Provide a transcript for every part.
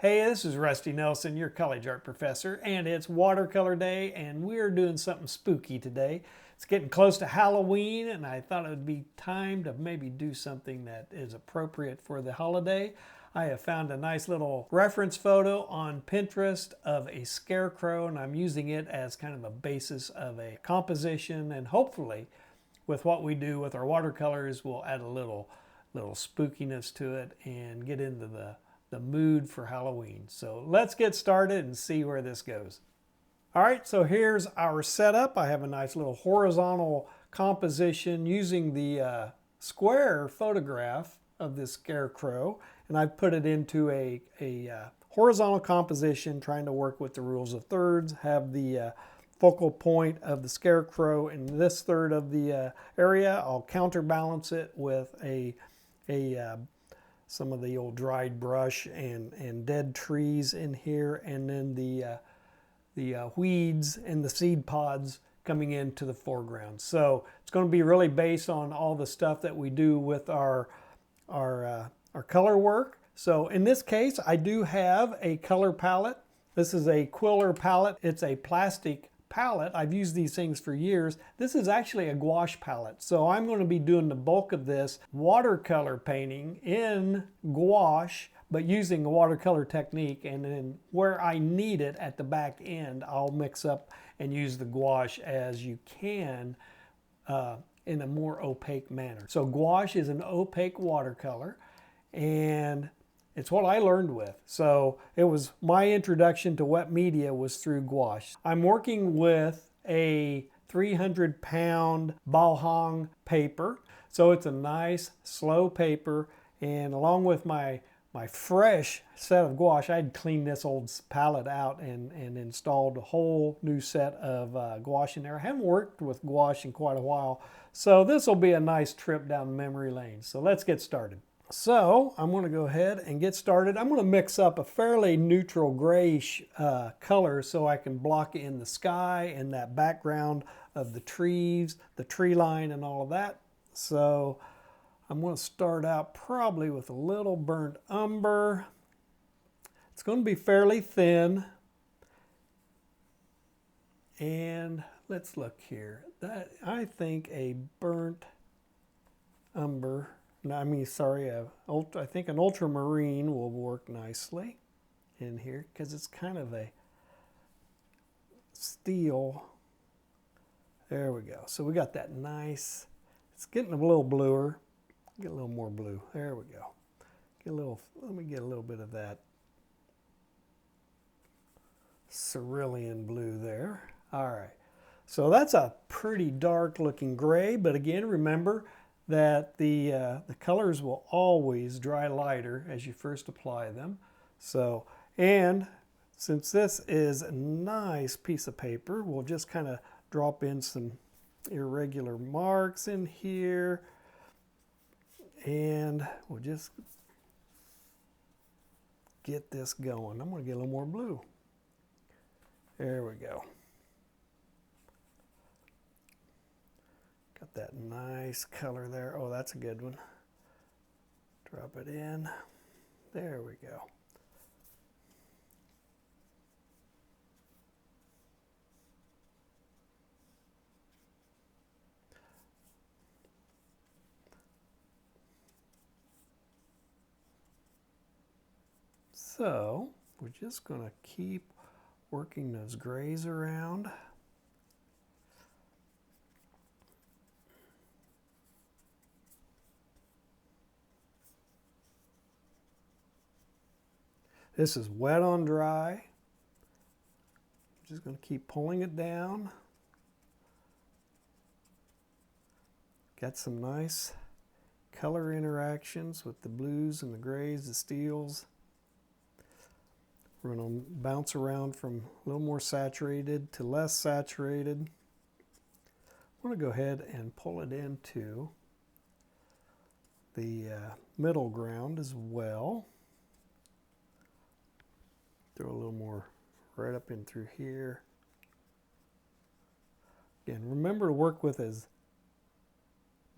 Hey, this is Rusty Nelson, your college art professor, and it's watercolor day, and we're doing something spooky today. It's getting close to Halloween, and I thought it would be time to maybe do something that is appropriate for the holiday. I have found a nice little reference photo on Pinterest of a scarecrow, and I'm using it as kind of a basis of a composition, and hopefully with what we do with our watercolors, we'll add a little spookiness to it and get into the mood for Halloween. So let's get started and see where this goes. All right, so here's our setup. I have a nice little horizontal composition using the square photograph of this scarecrow, and I've put it into a horizontal composition, trying to work with the rules of thirds, have the focal point of the scarecrow in this third of the area. I'll counterbalance it with some of the old dried brush and dead trees in here, and then the weeds and the seed pods coming into the foreground. So it's going to be really based on all the stuff that we do with our color work. So in this case, I do have a color palette. This is a Quiller palette. It's a plastic palette. I've used these things for years. This is actually a gouache palette. So I'm going to be doing the bulk of this watercolor painting in gouache, but using a watercolor technique. And then where I need it at the back end, I'll mix up and use the gouache as you can in a more opaque manner. So gouache is an opaque watercolor, and it's what I learned with. So it was my introduction to wet media was through gouache. I'm working with a 300-pound Balhang paper. So it's a nice slow paper, and along with my fresh set of gouache, I'd cleaned this old palette out and installed a whole new set of gouache in there. I haven't worked with gouache in quite a while, so this will be a nice trip down memory lane. So let's get started. So I'm going to go ahead and get started. I'm going to mix up a fairly neutral grayish color so I can block in the sky and that background of the trees, the tree line and all of that. So I'm going to start out probably with a little burnt umber. It's going to be fairly thin. And let's look here. I think a burnt umber, I think an ultramarine will work nicely in here because it's kind of a steel. There we go. So we got that nice, it's getting a little bluer. Get a little more blue. There we go. Let me get a little bit of that cerulean blue there. All right. So that's a pretty dark looking gray, but again, remember that the colors will always dry lighter as you first apply them. So, and since this is a nice piece of paper, we'll just kind of drop in some irregular marks in here, and we'll just get this going. I'm going to get a little more blue. There we go. Got that nice color there. Oh, that's a good one. Drop it in. There we go. So we're just going to keep working those grays around. This is wet on dry. Just going to keep pulling it down. Got some nice color interactions with the blues and the grays, the steels. We're going to bounce around from a little more saturated to less saturated. I'm going to go ahead and pull it into the middle ground as well. Throw a little more right up in through here. Again, remember to work with as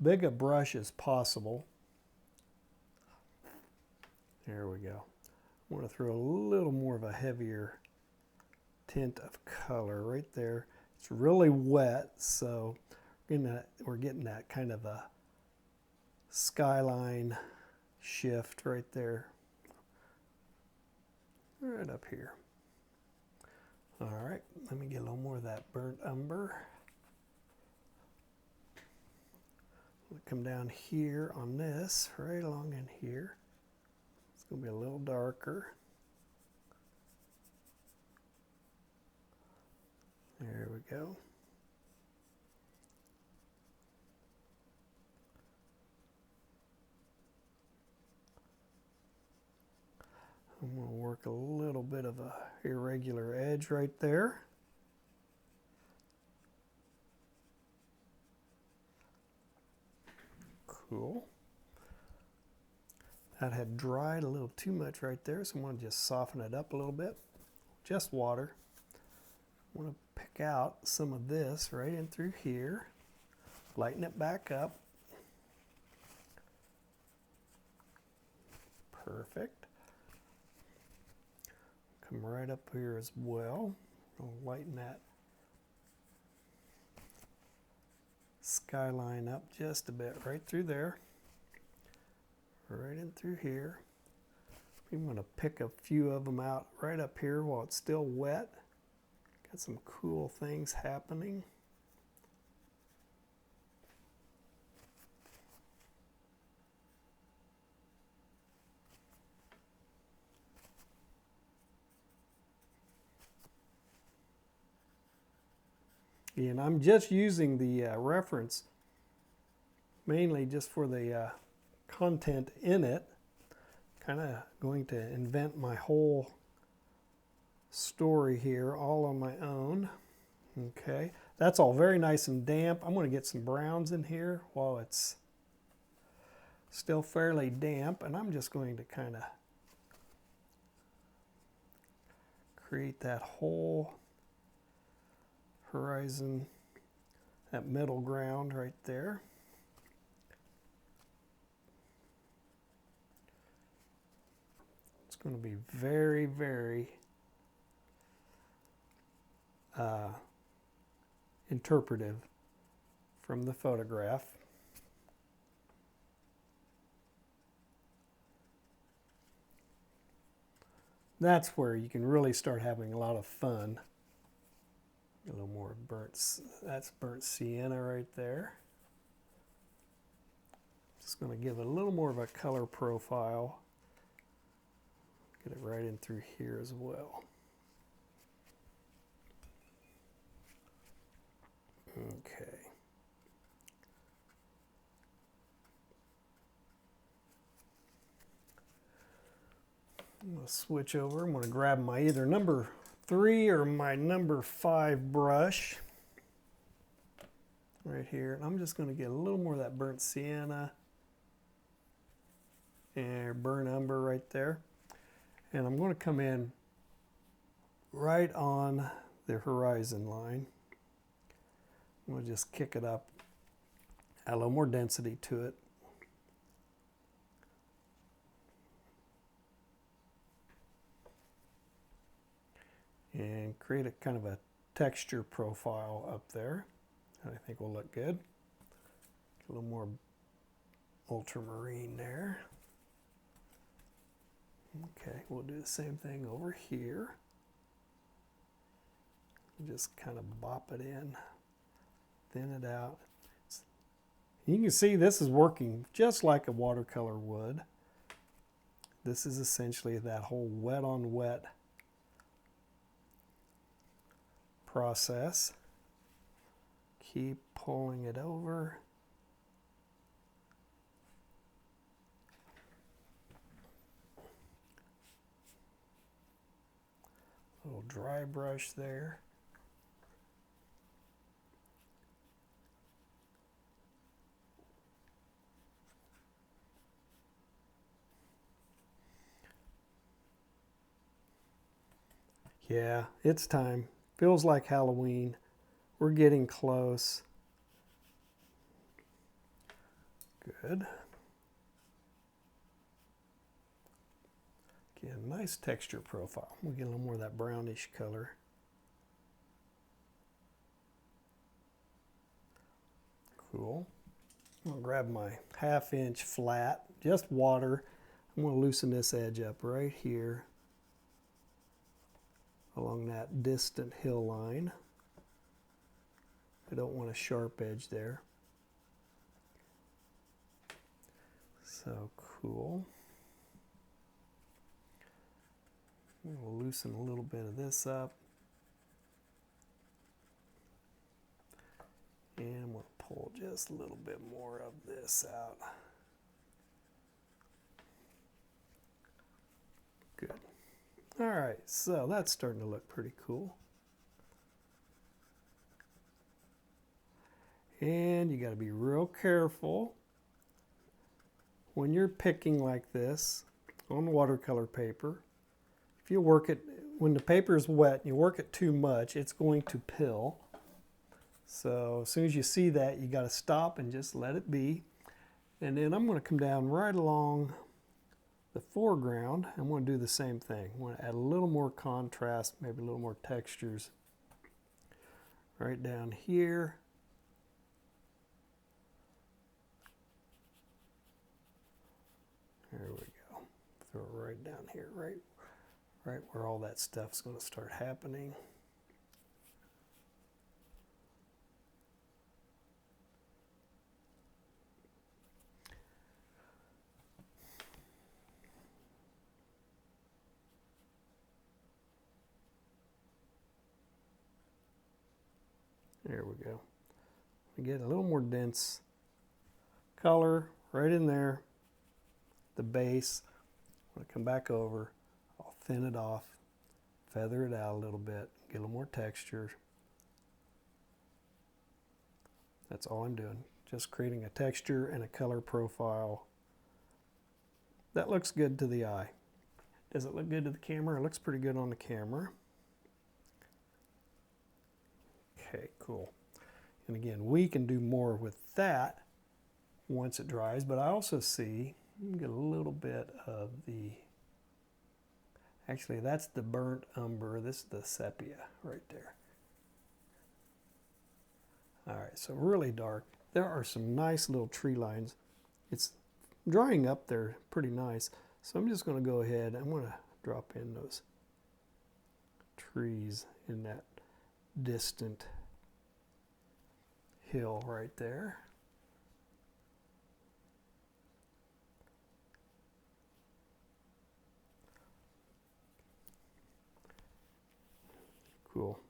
big a brush as possible. There we go. I want to throw a little more of a heavier tint of color right there. It's really wet, so we're getting that kind of a skyline shift right there, right up here. All right, let me get a little more of that burnt umber. We'll come down here on this, right along in here. It's going to be a little darker. There we go. I'm going to work a little bit of a irregular edge right there. Cool. That had dried a little too much right there, so I'm going to just soften it up a little bit. Just water. I want to pick out some of this right in through here. Lighten it back up. Perfect. Come right up here as well. I'll lighten that skyline up just a bit right through there. Right in through here. I'm going to pick a few of them out right up here while it's still wet. Got some cool things happening. And I'm just using the reference mainly just for the content in it. Kind of going to invent my whole story here all on my own. Okay, that's all very nice and damp. I'm going to get some browns in here while it's still fairly damp, and I'm just going to kind of create that whole horizon, that middle ground right there. It's going to be very, very interpretive from the photograph. That's where you can really start having a lot of fun. A little more that's burnt sienna right there. Just going to give it a little more of a color profile. Get it right in through here as well. Okay. I'm going to switch over. I'm going to grab my either number 3 or my number 5 brush right here. And I'm just going to get a little more of that burnt sienna and burnt umber right there. And I'm going to come in right on the horizon line. I'm going to just kick it up, add a little more density to it. And create a kind of a texture profile up there. I think will look good. A little more ultramarine there. Okay, we'll do the same thing over here. Just kind of bop it in, thin it out. You can see this is working just like a watercolor would. This is essentially that whole wet on wet process. Keep pulling it over. Little dry brush there. Yeah, it's time. Feels like Halloween. We're getting close. Good. Yeah, nice texture profile. We'll get a little more of that brownish color. Cool. I'm going to grab my 1/2 inch flat, just water. I'm going to loosen this edge up right here along that distant hill line. I don't want a sharp edge there. So cool. We'll loosen a little bit of this up. And I'm going to pull just a little bit more of this out. Good. All right, so that's starting to look pretty cool. And you got to be real careful when you're picking like this on watercolor paper. If you work it, when the paper is wet and you work it too much, it's going to pill. So as soon as you see that, you got to stop and just let it be. And then I'm going to come down right along the foreground. I'm going to do the same thing. I want to add a little more contrast, maybe a little more textures right down here. There we go. Throw it right down here, right where all that stuff's going to start happening. There we go. We get a little more dense color right in there. The base. I'm going to come back over. I'll thin it off, feather it out a little bit, get a little more texture. That's all I'm doing. Just creating a texture and a color profile. That looks good to the eye. Does it look good to the camera? It looks pretty good on the camera. Okay, cool. And again, we can do more with that once it dries, but I also see, you can get a little bit of the, actually that's the burnt umber, this is the sepia right there. All right, so really dark. There are some nice little tree lines. It's drying up there pretty nice. So I'm just going to go ahead, I'm going to drop in those trees in that distant hill right there. Cool.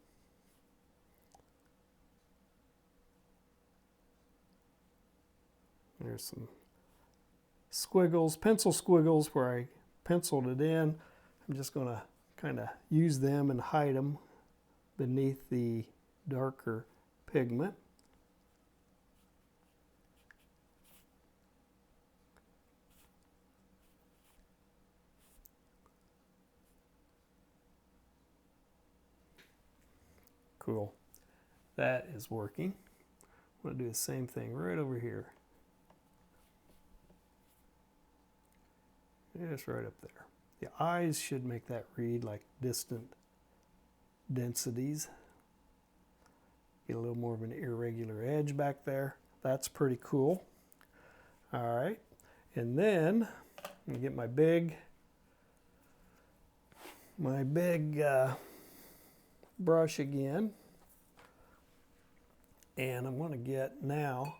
There's some squiggles, pencil squiggles where I penciled it in. I'm just going to kind of use them and hide them beneath the darker pigment. Cool. That is working. I'm going to do the same thing right over here. Just right up there. The eyes should make that read like distant densities. Get a little more of an irregular edge back there. That's pretty cool. All right. And then I'm going to get my big brush again. And I'm going to get now,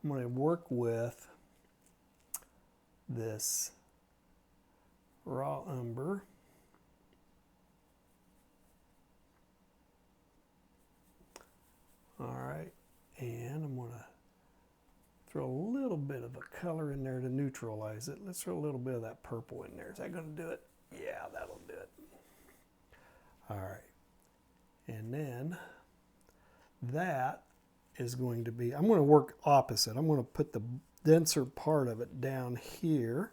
I'm going to work with this raw umber. All right, and I'm going to throw a little bit of a color in there to neutralize it. Let's throw a little bit of that purple in there. Is that going to do it? Yeah, that'll do it. All right, and then that is going to be, I'm going to work opposite. I'm going to put the denser part of it down here.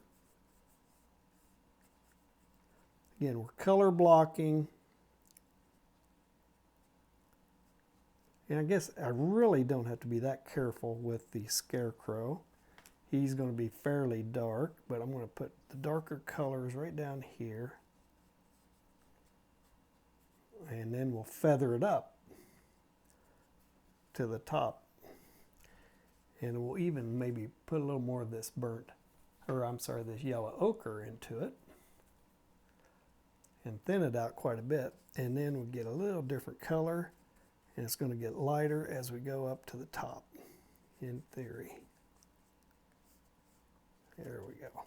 Again, we're color blocking. And I guess I really don't have to be that careful with the scarecrow. He's going to be fairly dark, but I'm going to put the darker colors right down here. And then we'll feather it up to the top. And we'll even maybe put a little more of this this yellow ochre into it. And thin it out quite a bit. And then we'll get a little different color. And it's going to get lighter as we go up to the top, in theory. There we go.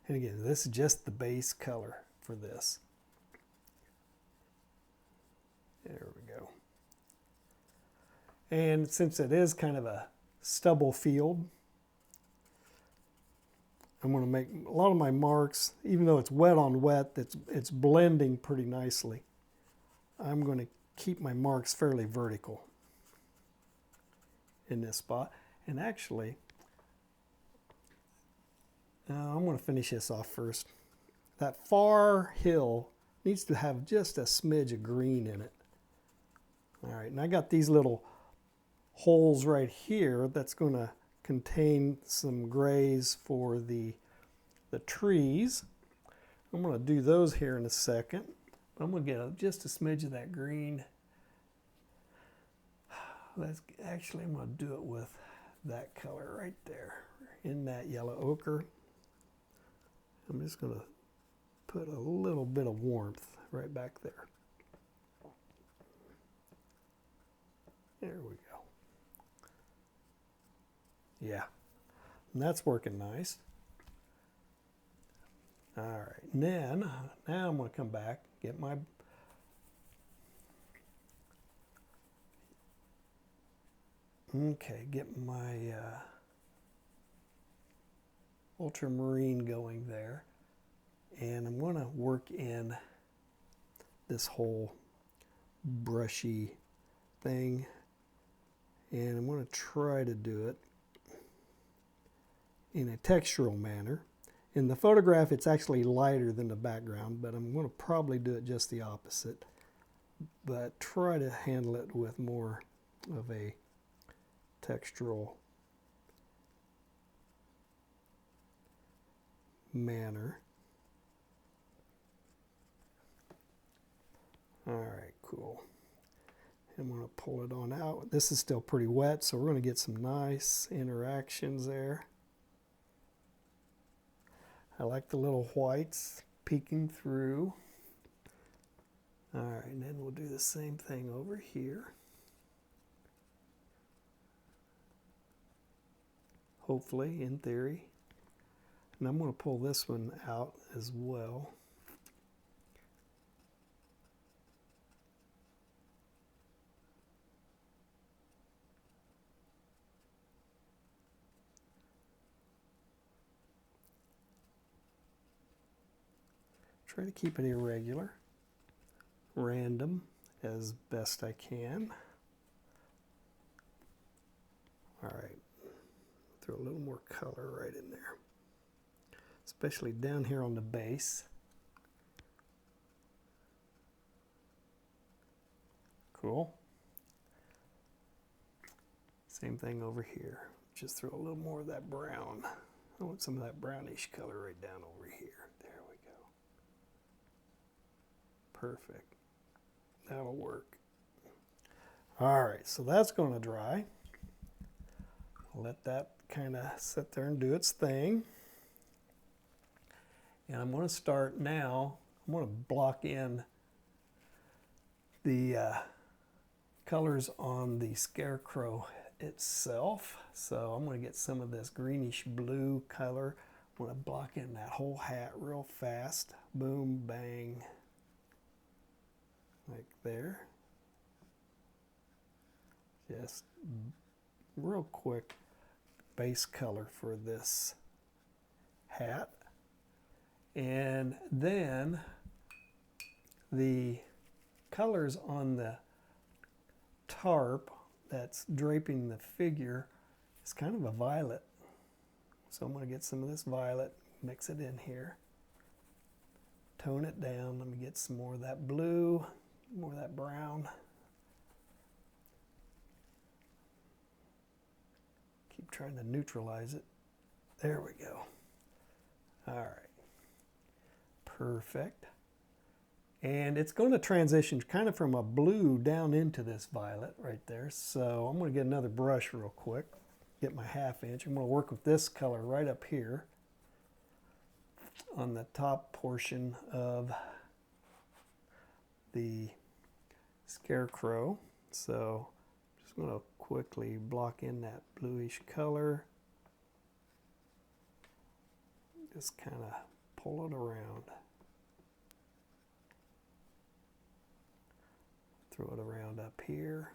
And again, this is just the base color for this. There we go. And since it is kind of a stubble field, I'm going to make a lot of my marks, even though it's wet on wet, it's blending pretty nicely. I'm going to keep my marks fairly vertical in this spot. And actually, I'm going to finish this off first. That far hill needs to have just a smidge of green in it. All right, and I got these little holes right here that's going to contain some grays for the trees. I'm going to do those here in a second. I'm going to get just a smidge of that green. Actually, I'm going to do it with that color right there in that yellow ochre. I'm just going to put a little bit of warmth right back there. There we go. Yeah, and that's working nice. All right, and then now I'm going to come back, get my ultramarine going there, and I'm going to work in this whole brushy thing, and I'm going to try to do it in a textural manner. In the photograph, it's actually lighter than the background, but I'm going to probably do it just the opposite, but try to handle it with more of a textural manner. All right, cool. I'm going to pull it on out. This is still pretty wet, so we're going to get some nice interactions there. I like the little whites peeking through. All right, and then we'll do the same thing over here. Hopefully, in theory. And I'm going to pull this one out as well. Try to keep it irregular, random as best I can. All right, throw a little more color right in there, especially down here on the base. Cool. Same thing over here. Just throw a little more of that brown. I want some of that brownish color right down over here. There we go. Perfect. That'll work. All right, so that's going to dry. Let that kind of sit there and do its thing. And I'm going to start now. I'm going to block in the colors on the scarecrow itself. So I'm going to get some of this greenish blue color. I'm going to block in that whole hat real fast. Boom, bang. Like there. Just real quick base color for this hat. And then the colors on the tarp that's draping the figure is kind of a violet. So I'm going to get some of this violet, mix it in here, tone it down. Let me get some more of that blue, more of that brown. Keep trying to neutralize it. There we go. All right. Perfect. And it's going to transition kind of from a blue down into this violet right there. So I'm going to get another brush real quick, get my 1/2 inch. I'm going to work with this color right up here on the top portion of the scarecrow. So I'm just going to quickly block in that bluish color. Just kind of pull it around. Throw it around up here.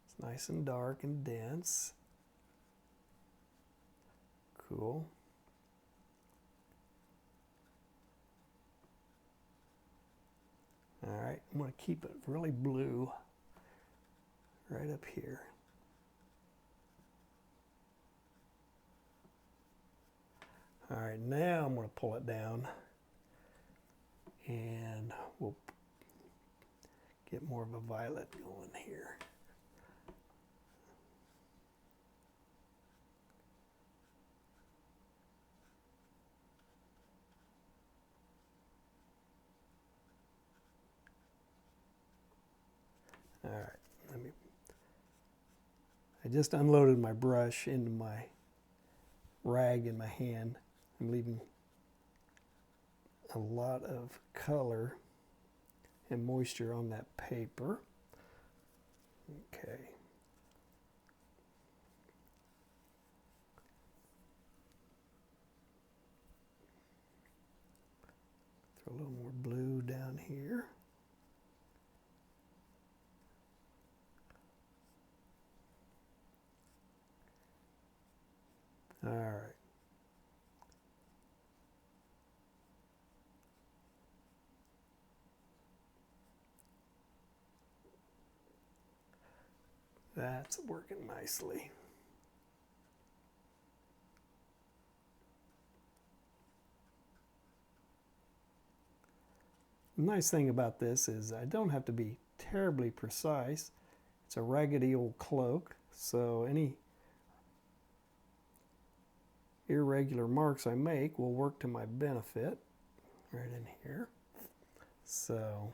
It's nice and dark and dense. Cool. All right, I'm going to keep it really blue right up here. All right, now I'm going to pull it down and we'll get more of a violet going here. All right, I just unloaded my brush into my rag in my hand. I'm leaving a lot of color and moisture on that paper. Okay. Throw a little more blue down here. All right. That's working nicely. The nice thing about this is I don't have to be terribly precise. It's a raggedy old cloak, so any irregular marks I make will work to my benefit right in here. So,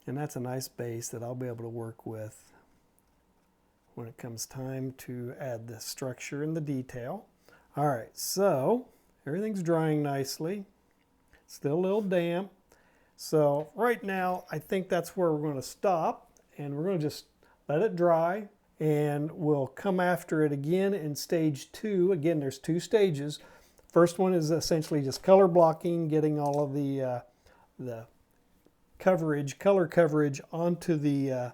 and that's a nice base that I'll be able to work with when it comes time to add the structure and the detail. All right, so everything's drying nicely. Still a little damp. So right now, I think that's where we're going to stop, and we're going to just let it dry, and we'll come after it again in stage 2. Again, there's 2 stages. First one is essentially just color blocking, getting all of the coverage, color coverage onto the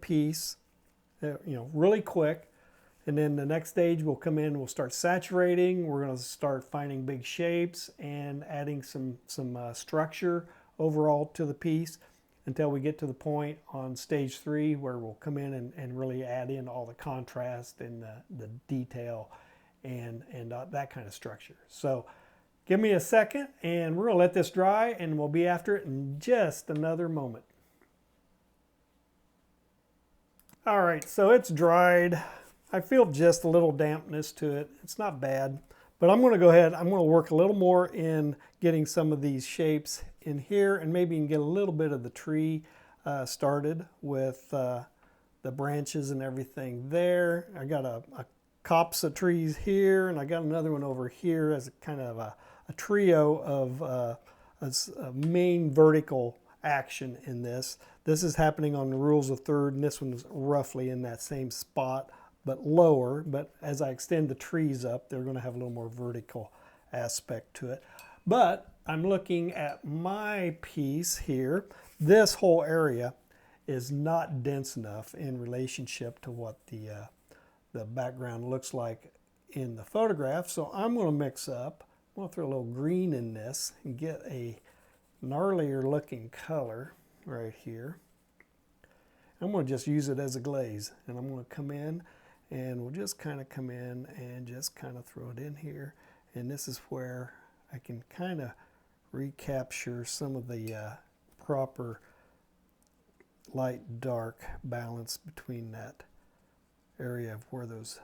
piece, really quick. And then the next stage we'll come in, we'll start saturating. We're going to start finding big shapes and adding some structure overall to the piece until we get to the point on stage 3 where we'll come in and really add in all the contrast and the detail and that kind of structure. So give me a second and we're going to let this dry and we'll be after it in just another moment. All right, so it's dried. I feel just a little dampness to it. It's not bad, but I'm going to go ahead. I'm going to work a little more in getting some of these shapes in here and maybe get a little bit of the tree started with the branches and everything there. I got a copse of trees here, and I got another one over here as a kind of a trio of a main vertical action in this. This is happening on the rules of third, and this one's roughly in that same spot, but lower. But as I extend the trees up, they're going to have a little more vertical aspect to it. But I'm looking at my piece here. This whole area is not dense enough in relationship to what the background looks like in the photograph. So I'm going to mix up. I'm going to throw a little green in this and get a gnarlier looking color right here. I'm going to just use it as a glaze, and I'm going to come in and we'll just kind of come in and just kind of throw it in here. And this is where I can kind of recapture some of the proper light dark balance between that area of where those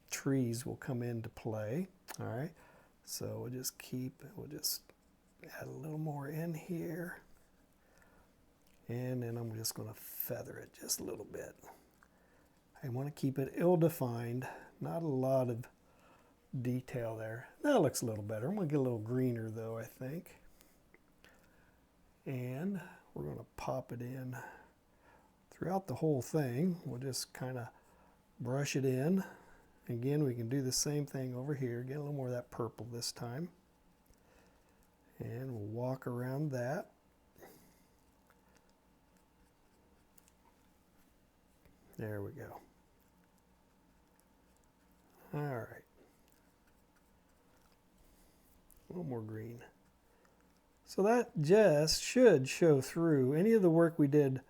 trees will come into play. All right, so we'll just add a little more in here. And then I'm just going to feather it just a little bit. I want to keep it ill-defined, not a lot of detail there. That looks a little better. I'm going to get a little greener though, I think. And we're going to pop it in throughout the whole thing. We'll just kind of brush it in. Again, we can do the same thing over here. Get a little more of that purple this time. And we'll walk around that. There we go. All right. A little more green. So that just should show through any of the work we did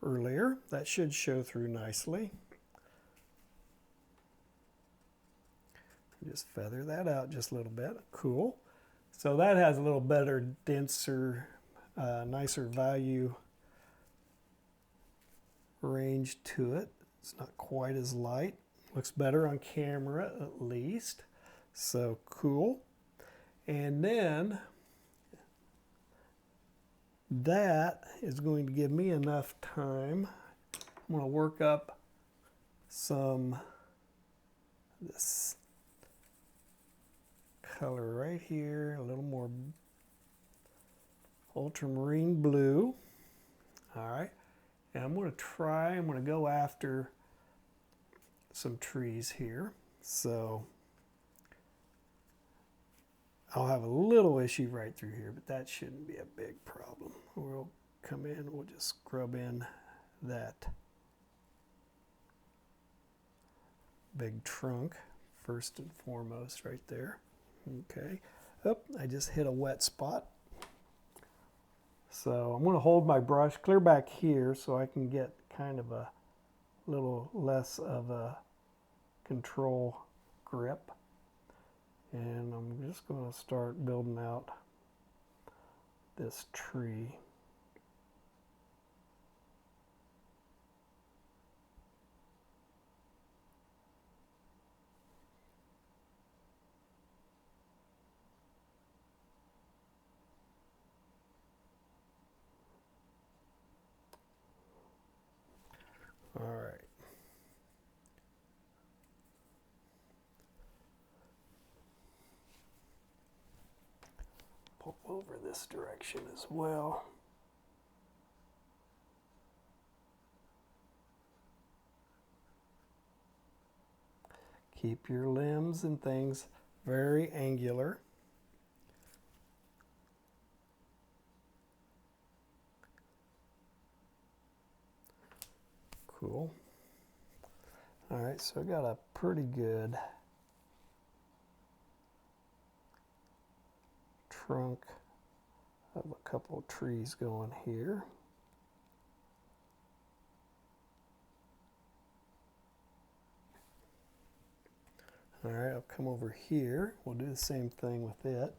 earlier. That should show through nicely. Just feather that out just a little bit. Cool. So that has a little better, denser, nicer value range to it. It's not quite as light. Looks better on camera at least. So cool. And then that is going to give me enough time. I'm going to work up this color right here, a little more ultramarine blue. All right. And I'm going to go after some trees here. So I'll have a little issue right through here, but that shouldn't be a big problem. We'll come in, we'll just scrub in that big trunk first and foremost right there. Okay. Oh, I just hit a wet spot. So I'm going to hold my brush clear back here so I can get kind of a little less of a control grip. And I'm just going to start building out this tree. All right. Pop over this direction as well. Keep your limbs and things very angular. Cool. All right, so I got a pretty good trunk of a couple of trees going here. All right, I'll come over here. We'll do the same thing with it.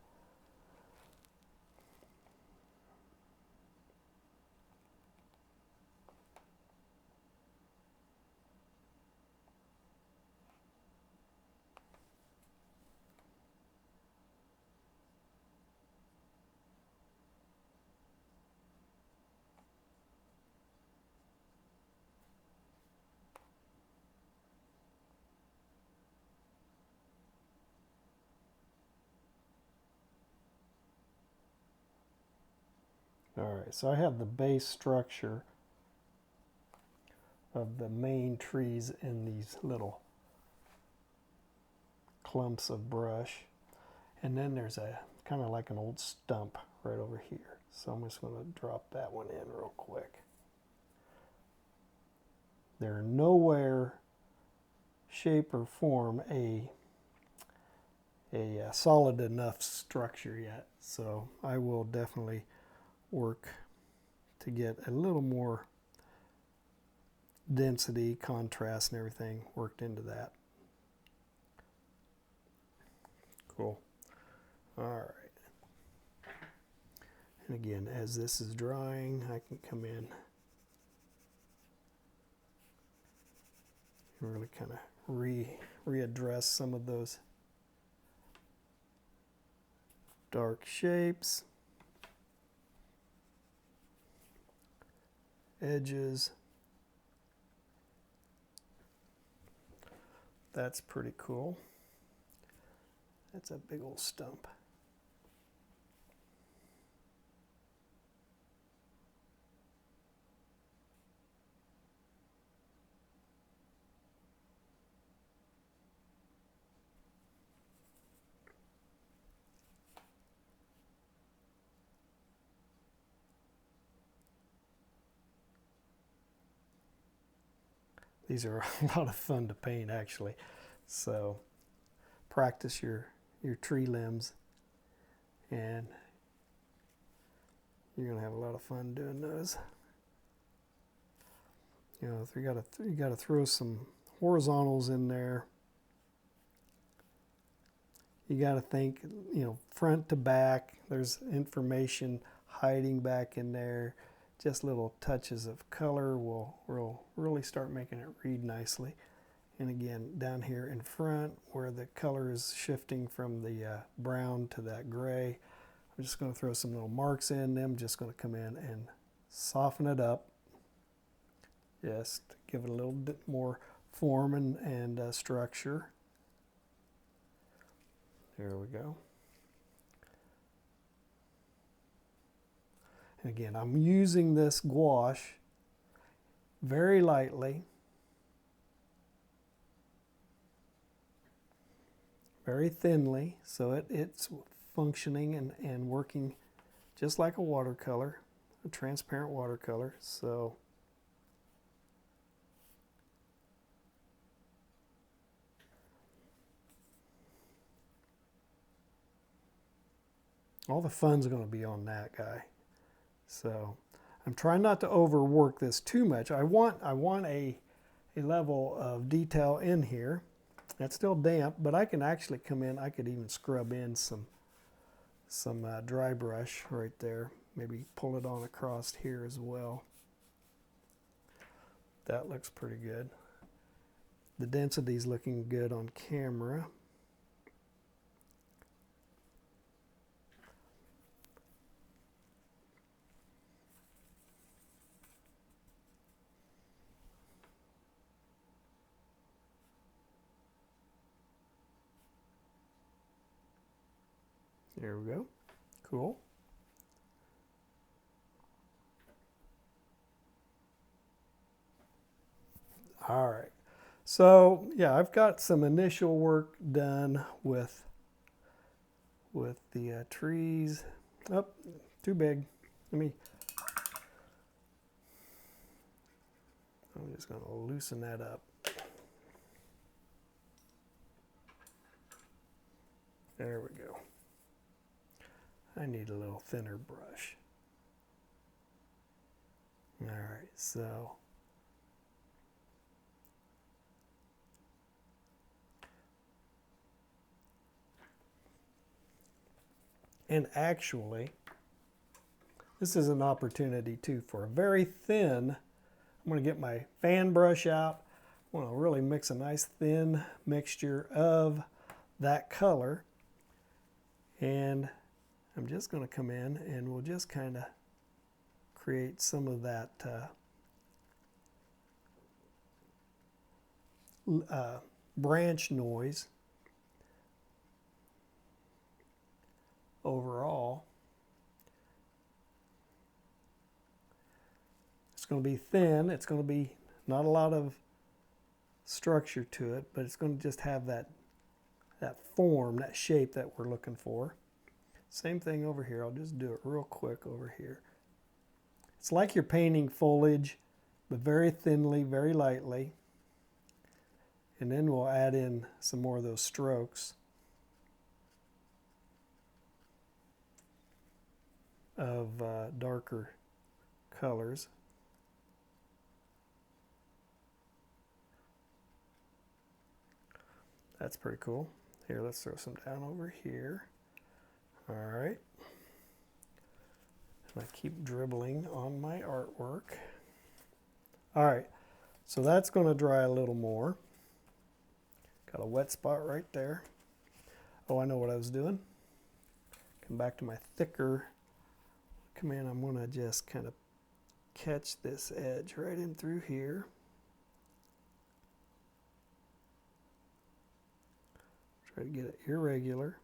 All right, so I have the base structure of the main trees in these little clumps of brush. And then there's a kind of like an old stump right over here. So I'm just going to drop that one in real quick. They're nowhere, shape, or form a solid enough structure yet. So I will definitely work to get a little more density, contrast, and everything worked into that. Cool. All right. And again, as this is drying, I can come in and really kind of readdress some of those dark shapes, edges. That's pretty cool. That's a big old stump. These are a lot of fun to paint, actually. So practice your tree limbs, and you're gonna have a lot of fun doing those. You know, you gotta throw some horizontals in there. You gotta think, you know, front to back. There's information hiding back in there. Just little touches of color will really start making it read nicely. And again, down here in front where the color is shifting from the brown to that gray, I'm just going to throw some little marks in. I'm just going to come in and soften it up. Just give it a little bit more form and structure. There we go. And again, I'm using this gouache very lightly, very thinly, so it's functioning and working just like a watercolor, a transparent watercolor. So all the fun's going to be on that guy. So I'm trying not to overwork this too much. I want a level of detail in here. That's still damp, but I can actually come in. I could even scrub in some dry brush right there. Maybe pull it on across here as well. That looks pretty good. The density is looking good on camera. There we go. Cool. All right. So yeah, I've got some initial work done with the trees. Oh, too big. I'm just going to loosen that up. There we go. I need a little thinner brush. All right, so and actually, this is an opportunity too for a very thin. I'm going to get my fan brush out. I want to really mix a nice thin mixture of that color, and I'm just going to come in and we'll just kind of create some of that branch noise overall. It's going to be thin. It's going to be not a lot of structure to it, but it's going to just have that form, that shape that we're looking for. Same thing over here. I'll just do it real quick over here. It's like you're painting foliage, but very thinly, very lightly. And then we'll add in some more of those strokes of darker colors. That's pretty cool. Here, let's throw some down over here. All right. And I keep dribbling on my artwork. All right, so that's going to dry a little more. Got Got a wet spot right there. Oh, I know what I was doing. Come back to my thicker. Come in, I'm gonna just kind of catch this edge right in through here. Try to get it irregular.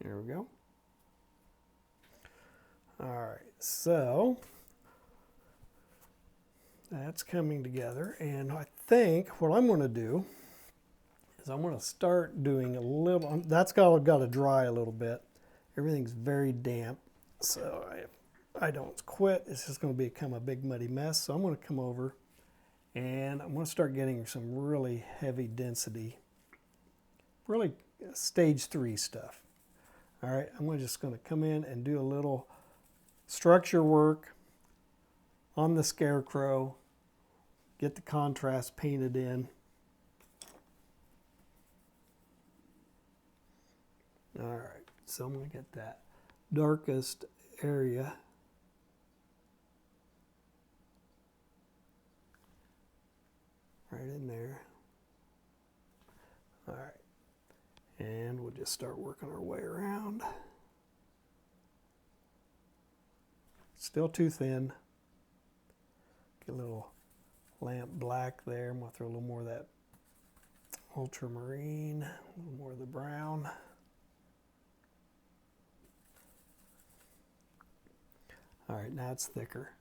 There we go. All right, so that's coming together, and I think what I'm going to do is I'm going to start doing a little, that's got to dry a little bit. Everything's very damp, so I don't quit. It's just going to become a big muddy mess. So I'm going to come over and I'm going to start getting some really heavy density, really stage 3 stuff. All right, I'm just going to come in and do a little structure work on the scarecrow, get the contrast painted in. All right, so I'm going to get that darkest area. Right in there. All right. And we'll just start working our way around. Still too thin. Get a little lamp black there. I'm going to throw a little more of that ultramarine, a little more of the brown. All right, now it's thicker.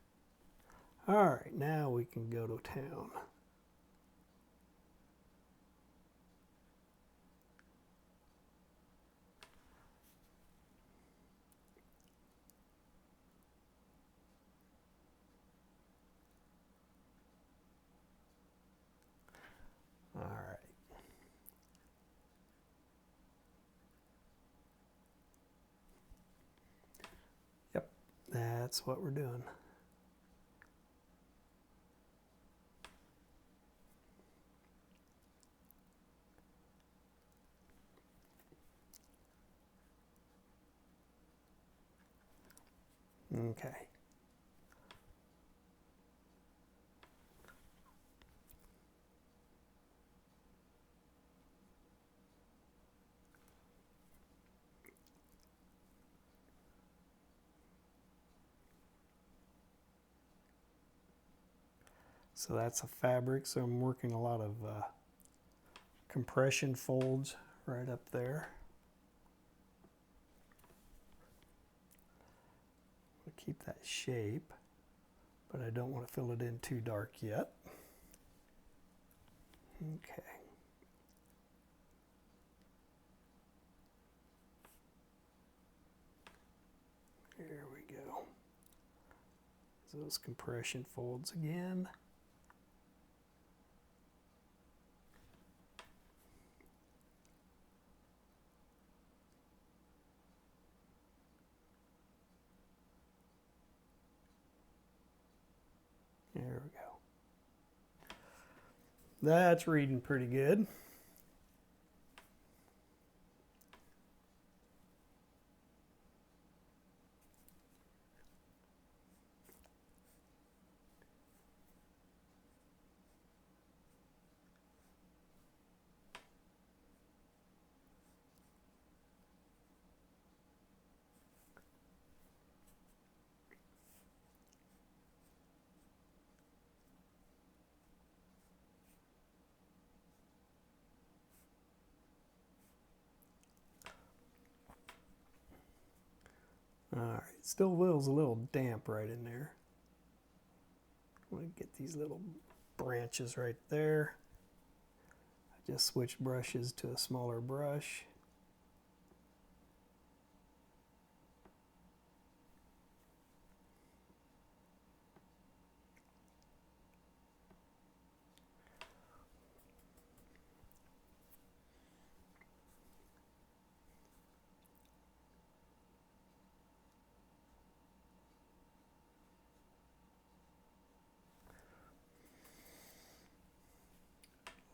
All right, now we can go to town. All right. Yep, that's what we're doing. Okay. So that's a fabric, so I'm working a lot of compression folds right up there. I'll keep that shape, but I don't want to fill it in too dark yet. Okay. There we go. Those compression folds again. There we go. That's reading pretty good. All right, still feels a little damp right in there. I'm going to get these little branches right there. I just switched brushes to a smaller brush.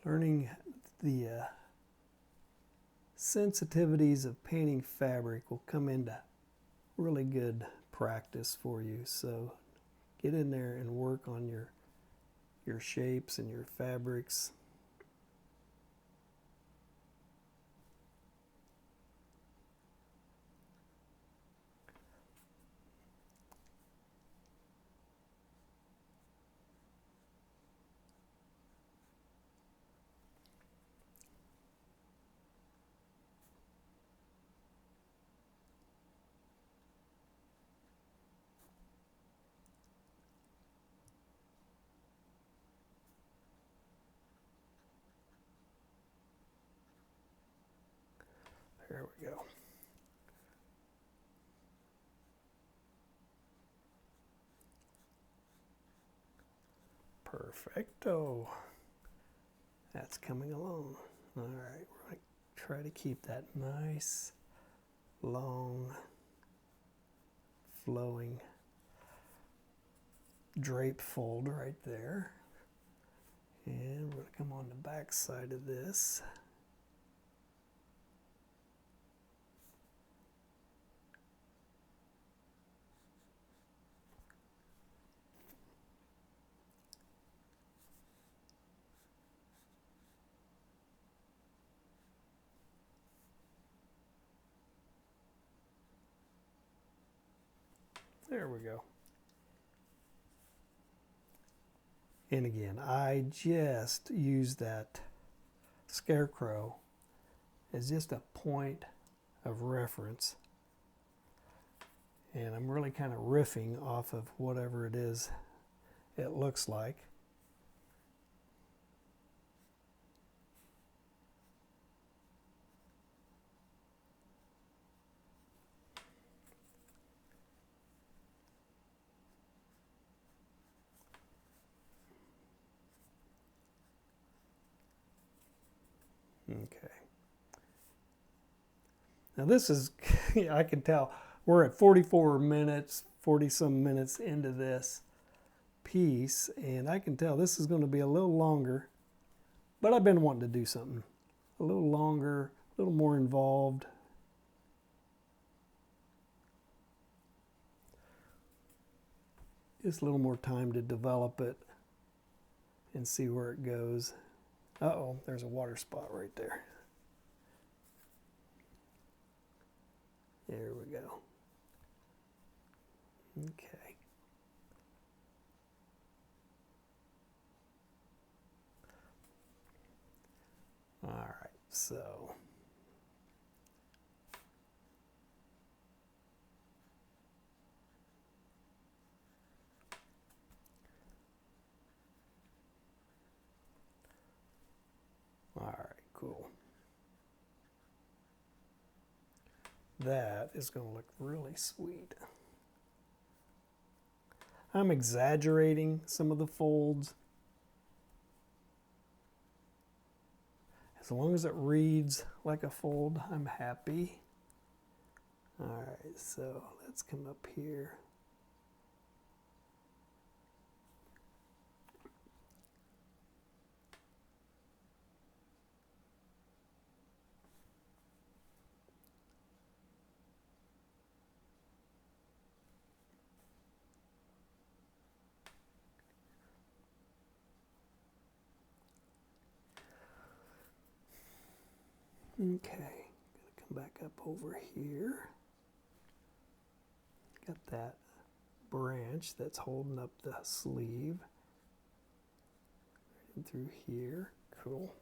Learning the sensitivities of painting fabric will come into really good practice for you. So get in there and work on your shapes and your fabrics. There we go. Perfecto. That's coming along. All right, we're going to try to keep that nice, long, flowing drape fold right there. And we're going to come on the back side of this. There we go. And again, I just use that scarecrow as just a point of reference. And I'm really kind of riffing off of whatever it is it looks like. Okay. Now this is, I can tell, we're at 44 minutes, 40 some minutes into this piece, and I can tell this is going to be a little longer, but I've been wanting to do something a little longer, a little more involved. Just a little more time to develop it and see where it goes. Uh-oh, there's a water spot right there. There we go. Okay. All right, so all right, cool. That is going to look really sweet. I'm exaggerating some of the folds. As long as it reads like a fold, I'm happy. All right, so let's come up here. Okay, gonna come back up over here. Got that branch that's holding up the sleeve. Right in through here, cool.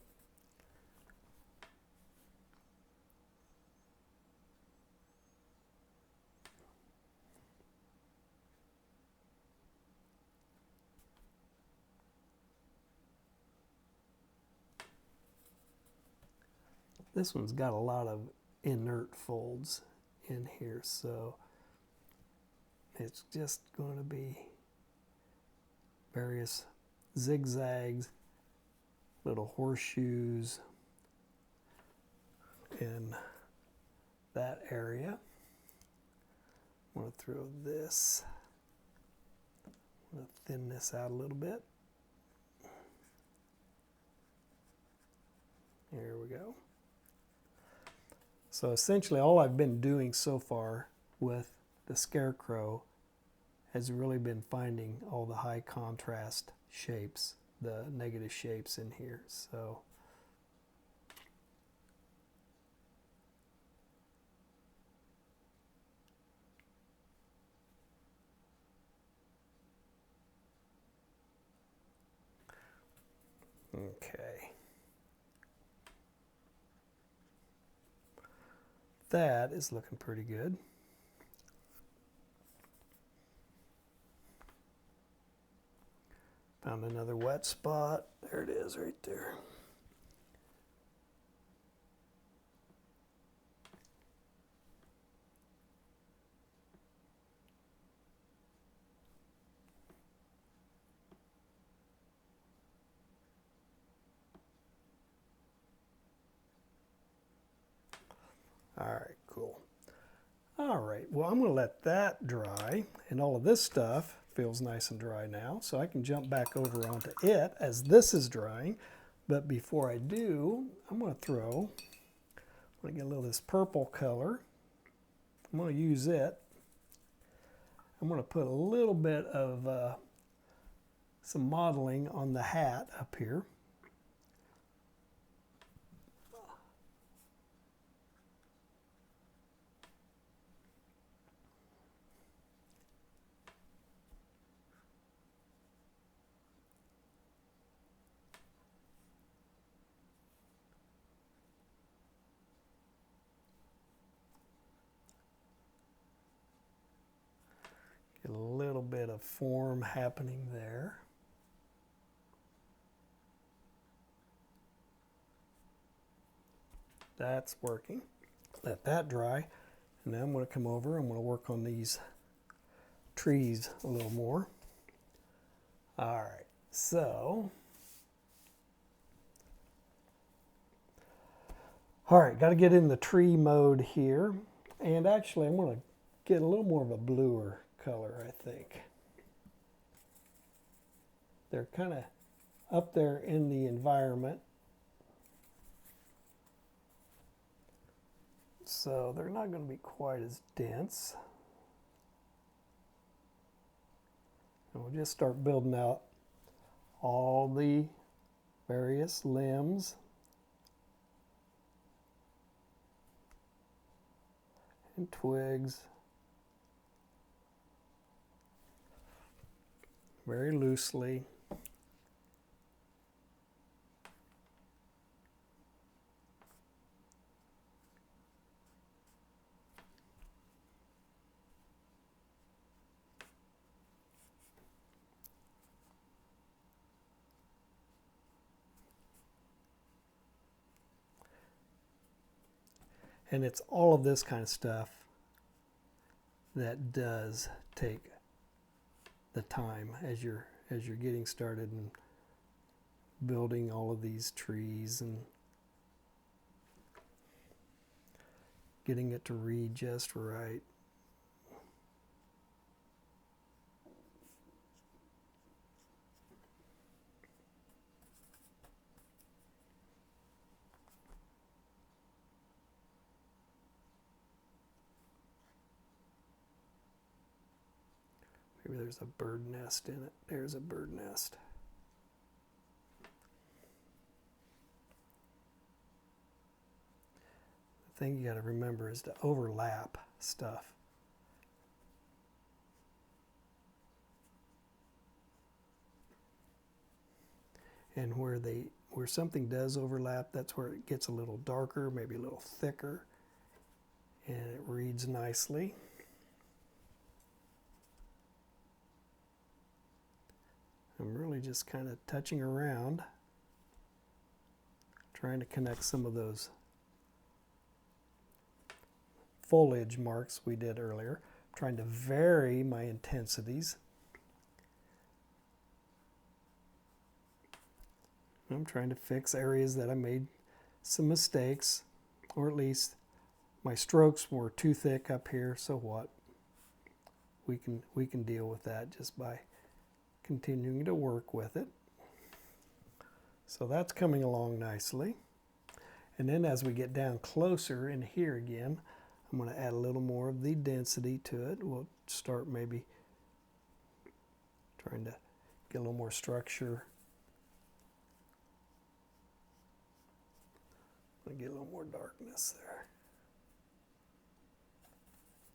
This one's got a lot of inert folds in here, so it's just going to be various zigzags, little horseshoes in that area. I'm going to throw this, I'm going to thin this out a little bit. There we go. So essentially all I've been doing so far with the scarecrow has really been finding all the high contrast shapes, the negative shapes in here. So okay. That is looking pretty good. Found another wet spot. There it is right there. All right, cool. All right, well, I'm going to let that dry, and all of this stuff feels nice and dry now, so I can jump back over onto it as this is drying. But before I do, I'm going to get a little of this purple color. I'm going to use it. I'm going to put a little bit of some modeling on the hat up here. Get a little bit of form happening there. That's working. Let that dry. And then I'm going to come over, I'm going to work on these trees a little more. All right, so. All right, got to get in the tree mode here. And actually, I'm going to get a little more of a bluer color, I think. They're kind of up there in the environment. So they're not going to be quite as dense. And we'll just start building out all the various limbs and twigs. Very loosely. And it's all of this kind of stuff that does take the time as you're getting started and building all of these trees and getting it to read just right. Maybe there's a bird nest in it. There's a bird nest. The thing you got to remember is to overlap stuff. And where something does overlap, that's where it gets a little darker, maybe a little thicker, and it reads nicely. I'm really just kind of touching around, trying to connect some of those foliage marks we did earlier. I'm trying to vary my intensities. I'm trying to fix areas that I made some mistakes, or at least my strokes were too thick up here, so what? We can deal with that just by continuing to work with it. So that's coming along nicely. And then as we get down closer in here again, I'm going to add a little more of the density to it. We'll start maybe trying to get a little more structure. I'm going to get a little more darkness there.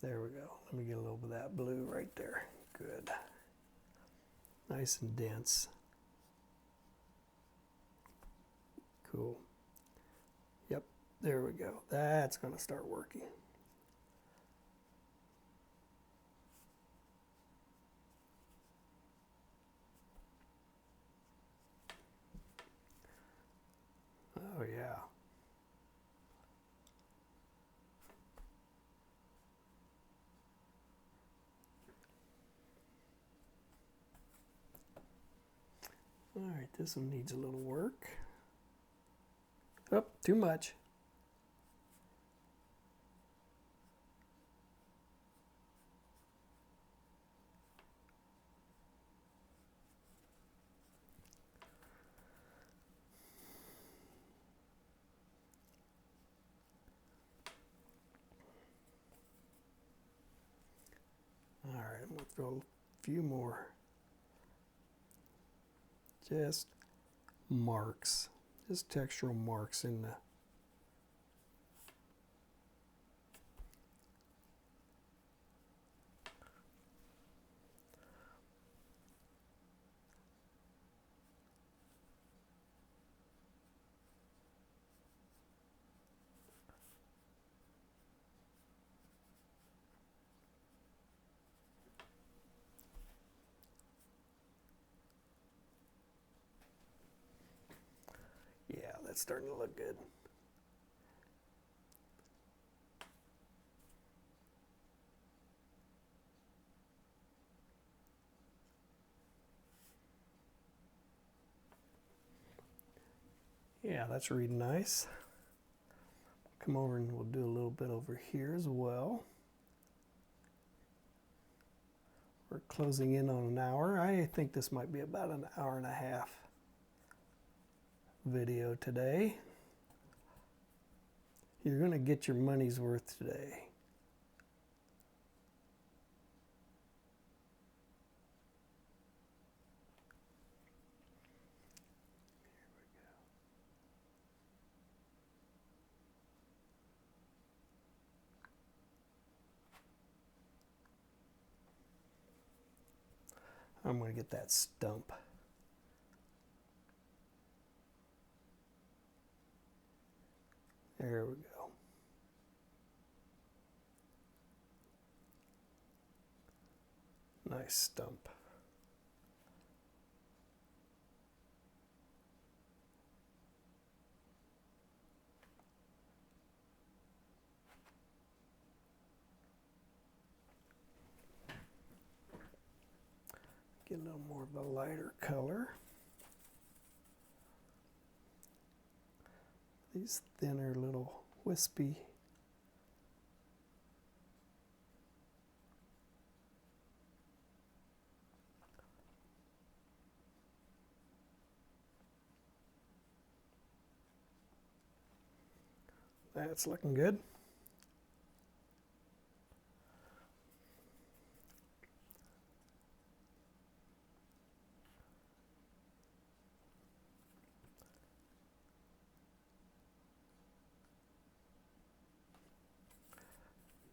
There we go. Let me get a little bit of that blue right there. Good. Nice and dense. Cool. Yep, there we go. That's going to start working. Oh yeah. All right, this one needs a little work. Oh, too much. All right, I'm going to throw a few more. Just marks, just textural marks in the yeah, that's starting to look good. Yeah, that's reading nice. Come over and we'll do a little bit over here as well. We're closing in on an hour. I think this might be about an hour and a half video today. You're going to get your money's worth today. I'm going to get that stump. There we go. Nice stump. Get a little more of a lighter color. These thinner little wispy. That's looking good.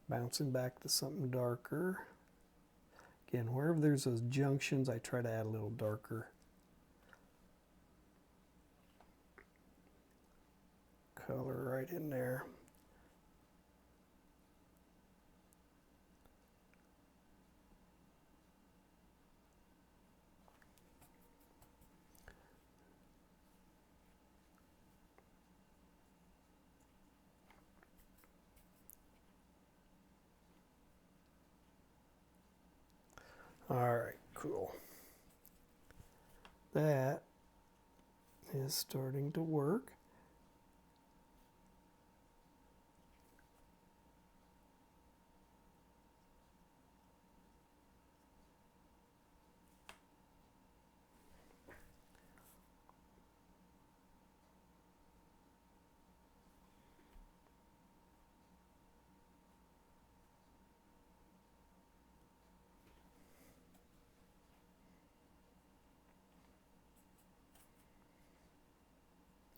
Bouncing back to something darker. Again, wherever there's those junctions, I try to add a little darker color right in there. All right, cool. That is starting to work.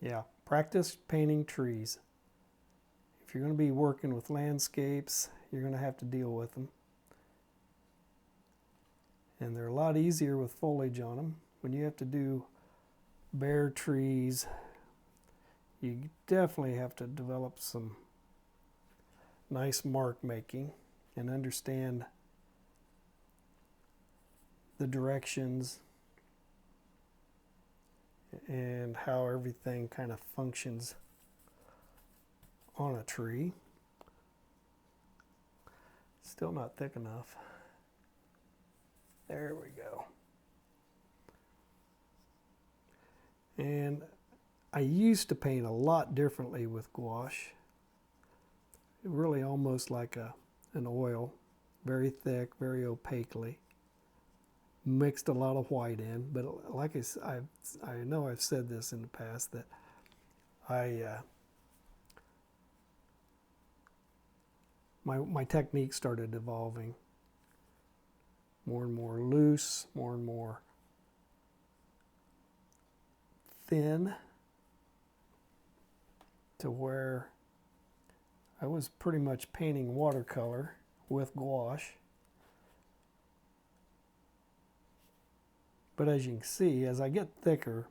Yeah, practice painting trees. If you're going to be working with landscapes, you're going to have to deal with them. And they're a lot easier with foliage on them. When you have to do bare trees, you definitely have to develop some nice mark making and understand the directions and how everything kind of functions on a tree. Still not thick enough. There we go. And I used to paint a lot differently with gouache. Really almost like an oil, very thick, very opaquely. Mixed a lot of white in, but like I know I've said this in the past that my technique started evolving. More and more loose, more and more thin, to where I was pretty much painting watercolor with gouache. But as you can see, as I get thicker,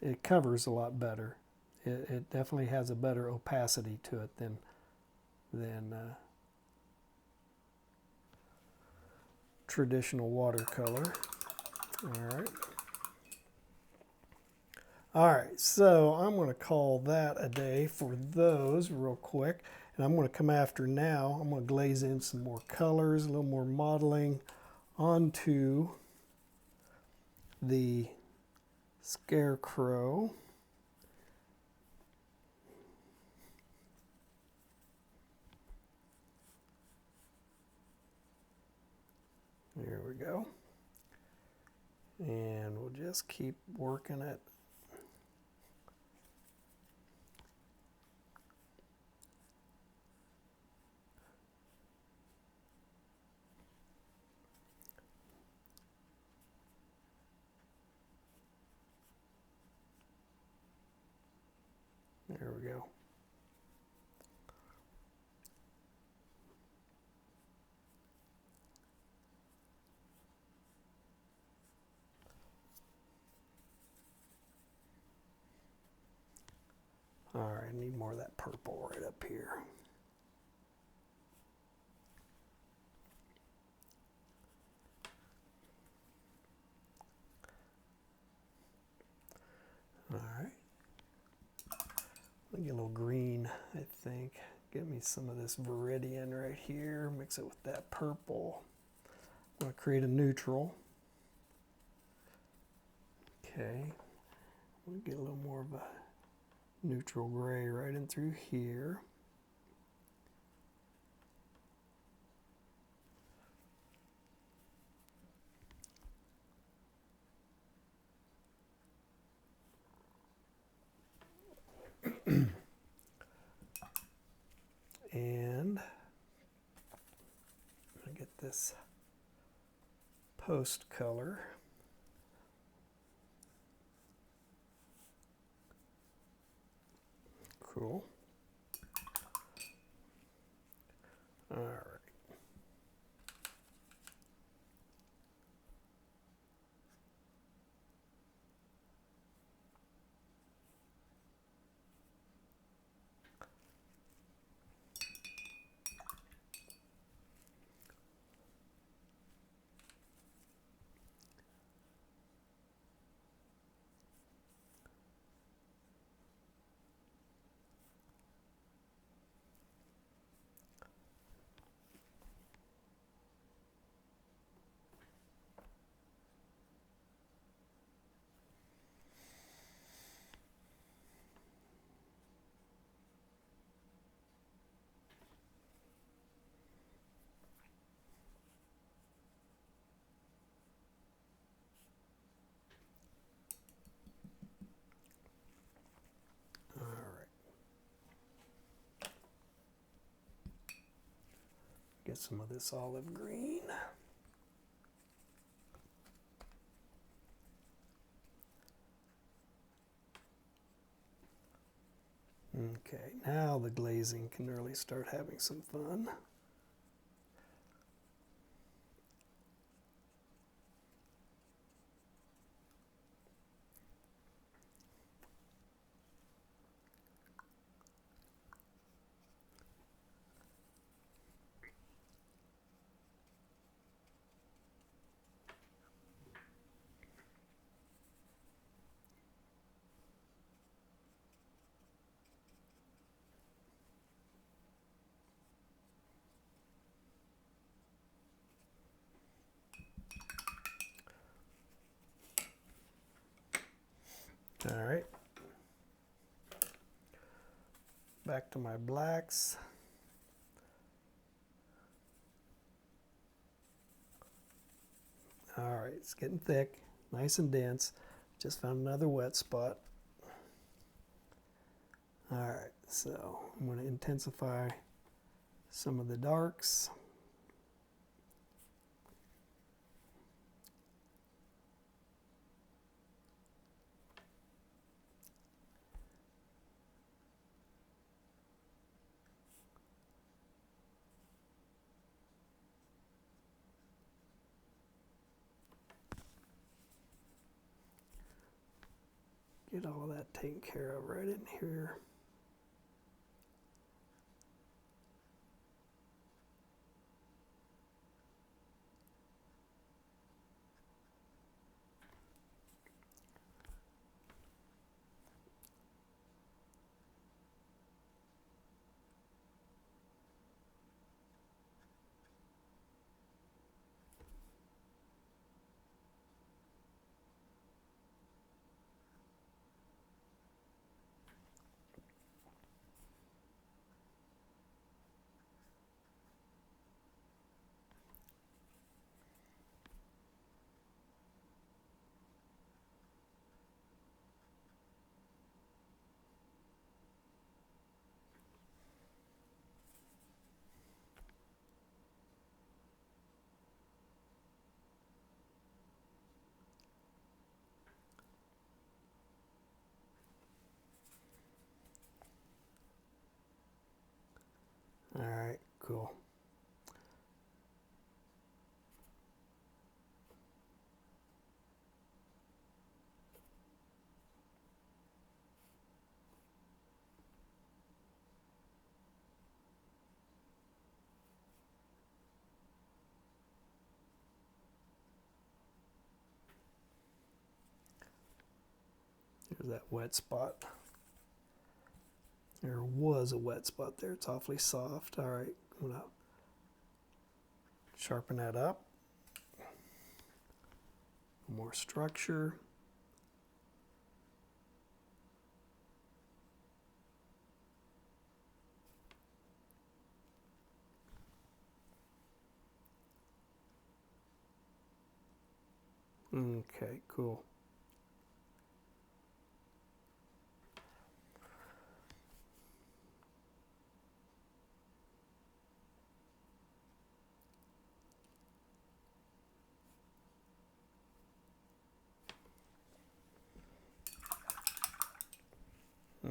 it covers a lot better. It definitely has a better opacity to it than traditional watercolor. All right, so I'm going to call that a day for those real quick. And I'm going to come after now. I'm going to glaze in some more colors, a little more modeling onto the scarecrow. There we go. And we'll just keep working it. There we go. All right, I need more of that purple right up here. All right. Let me get a little green, I think. Give me some of this viridian right here. Mix it with that purple. I'm going to create a neutral. Okay. I'm going to get a little more of a neutral gray right in through here. And I get this post color. Cool. All right. Get some of this olive green. Okay, now the glazing can really start having some fun. All right, back to my blacks. All right, it's getting thick, nice and dense. Just found another wet spot. All right, so I'm going to intensify some of the darks. Get all of that taken care of right in here. All right, cool. There's that wet spot. There was a wet spot there. It's awfully soft. All right, I'm going to sharpen that up. More structure. Okay, cool.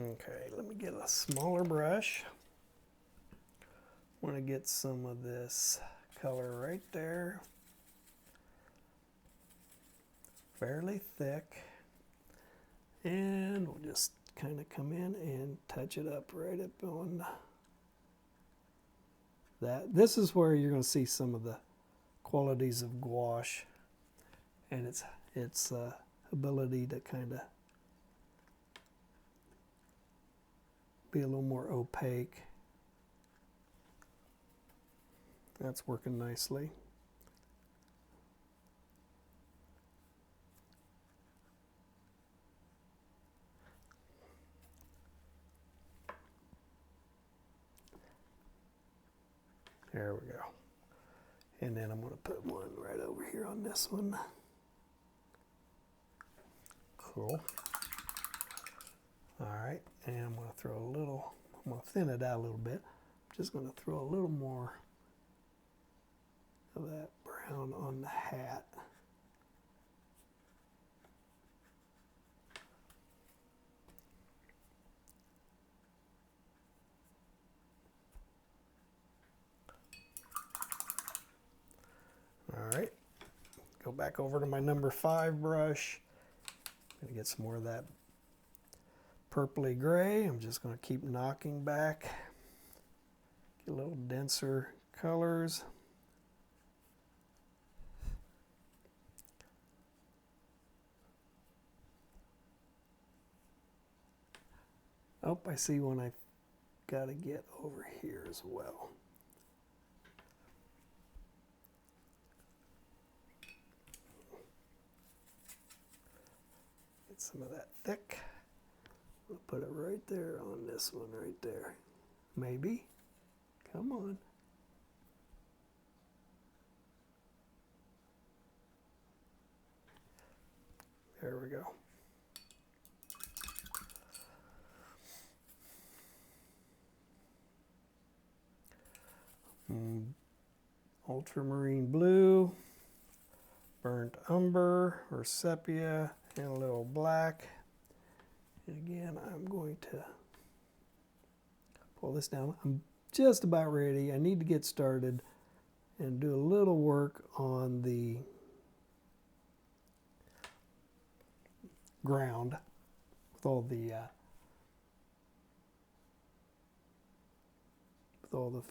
Okay, let me get a smaller brush. I want to get some of this color right there. Fairly thick. And we'll just kind of come in and touch it up right up on that. This is where you're going to see some of the qualities of gouache and its ability to kind of be a little more opaque. That's working nicely. There we go. And then I'm going to put one right over here on this one. Cool. All right, and I'm going to throw a little, I'm going to thin it out a little bit. I'm just going to throw a little more of that brown on the hat. Go back over to my number 5 brush. I'm going to get some more of that purpley gray. I'm just going to keep knocking back. Get a little denser colors. Oh, I see one I got to get over here as well. Get some of that thick. We'll put it right there on this one right there. Maybe. Come on. There we go. Ultramarine blue, burnt umber or sepia, and a little black. And again, I'm going to pull this down. I'm just about ready. I need to get started and do a little work on the ground with all the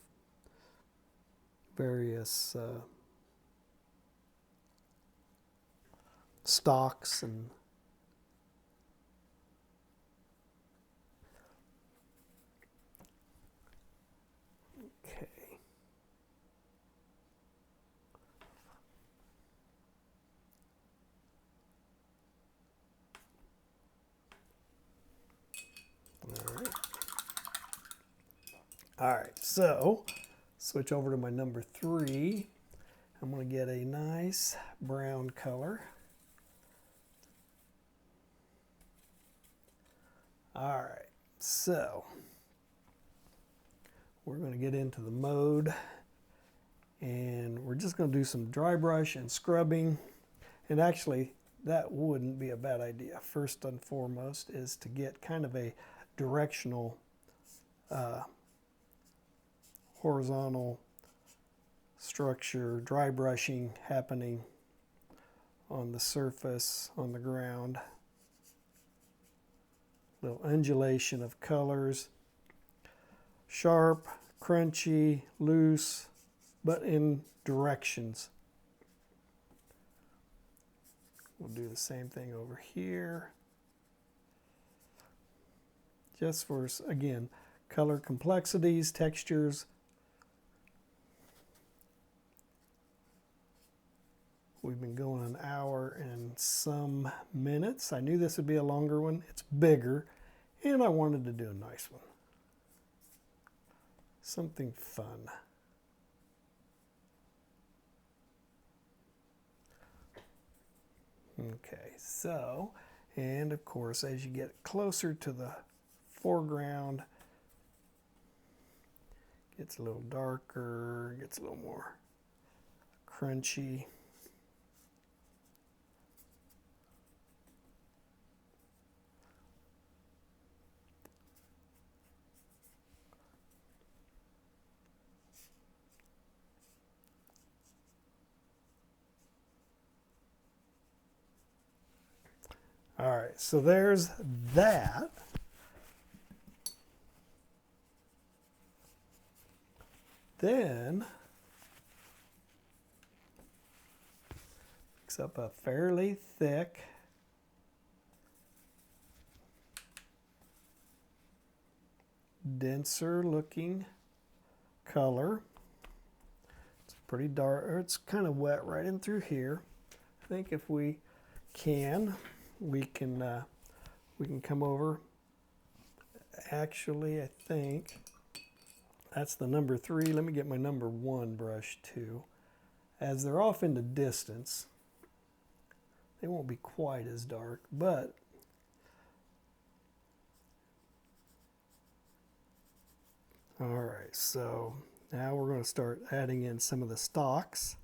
various stalks and okay. All right, so switch over to my number 3. I'm going to get a nice brown color. All right, so we're going to get into the mode, and we're just going to do some dry brush and scrubbing. And actually, that wouldn't be a bad idea. First and foremost is to get kind of a directional horizontal structure, dry brushing happening on the surface, on the ground. Little undulation of colors. Sharp, crunchy, loose, but in directions. We'll do the same thing over here. Just for, again, color complexities, textures. We've been going an hour and some minutes. I knew this would be a longer one. It's bigger, and I wanted to do a nice one. Something fun. Okay, so, and of course, as you get closer to the foreground, it gets a little darker, gets a little more crunchy. All right, so there's that. Then mix up a fairly thick denser looking color. It's pretty dark, or it's kind of wet right in through here. I think if we can come over. Actually, I think that's the number 3. Let me get my number 1 brush too. As they're off in the distance, they won't be quite as dark, but all right, so now we're going to start adding in some of the stalks.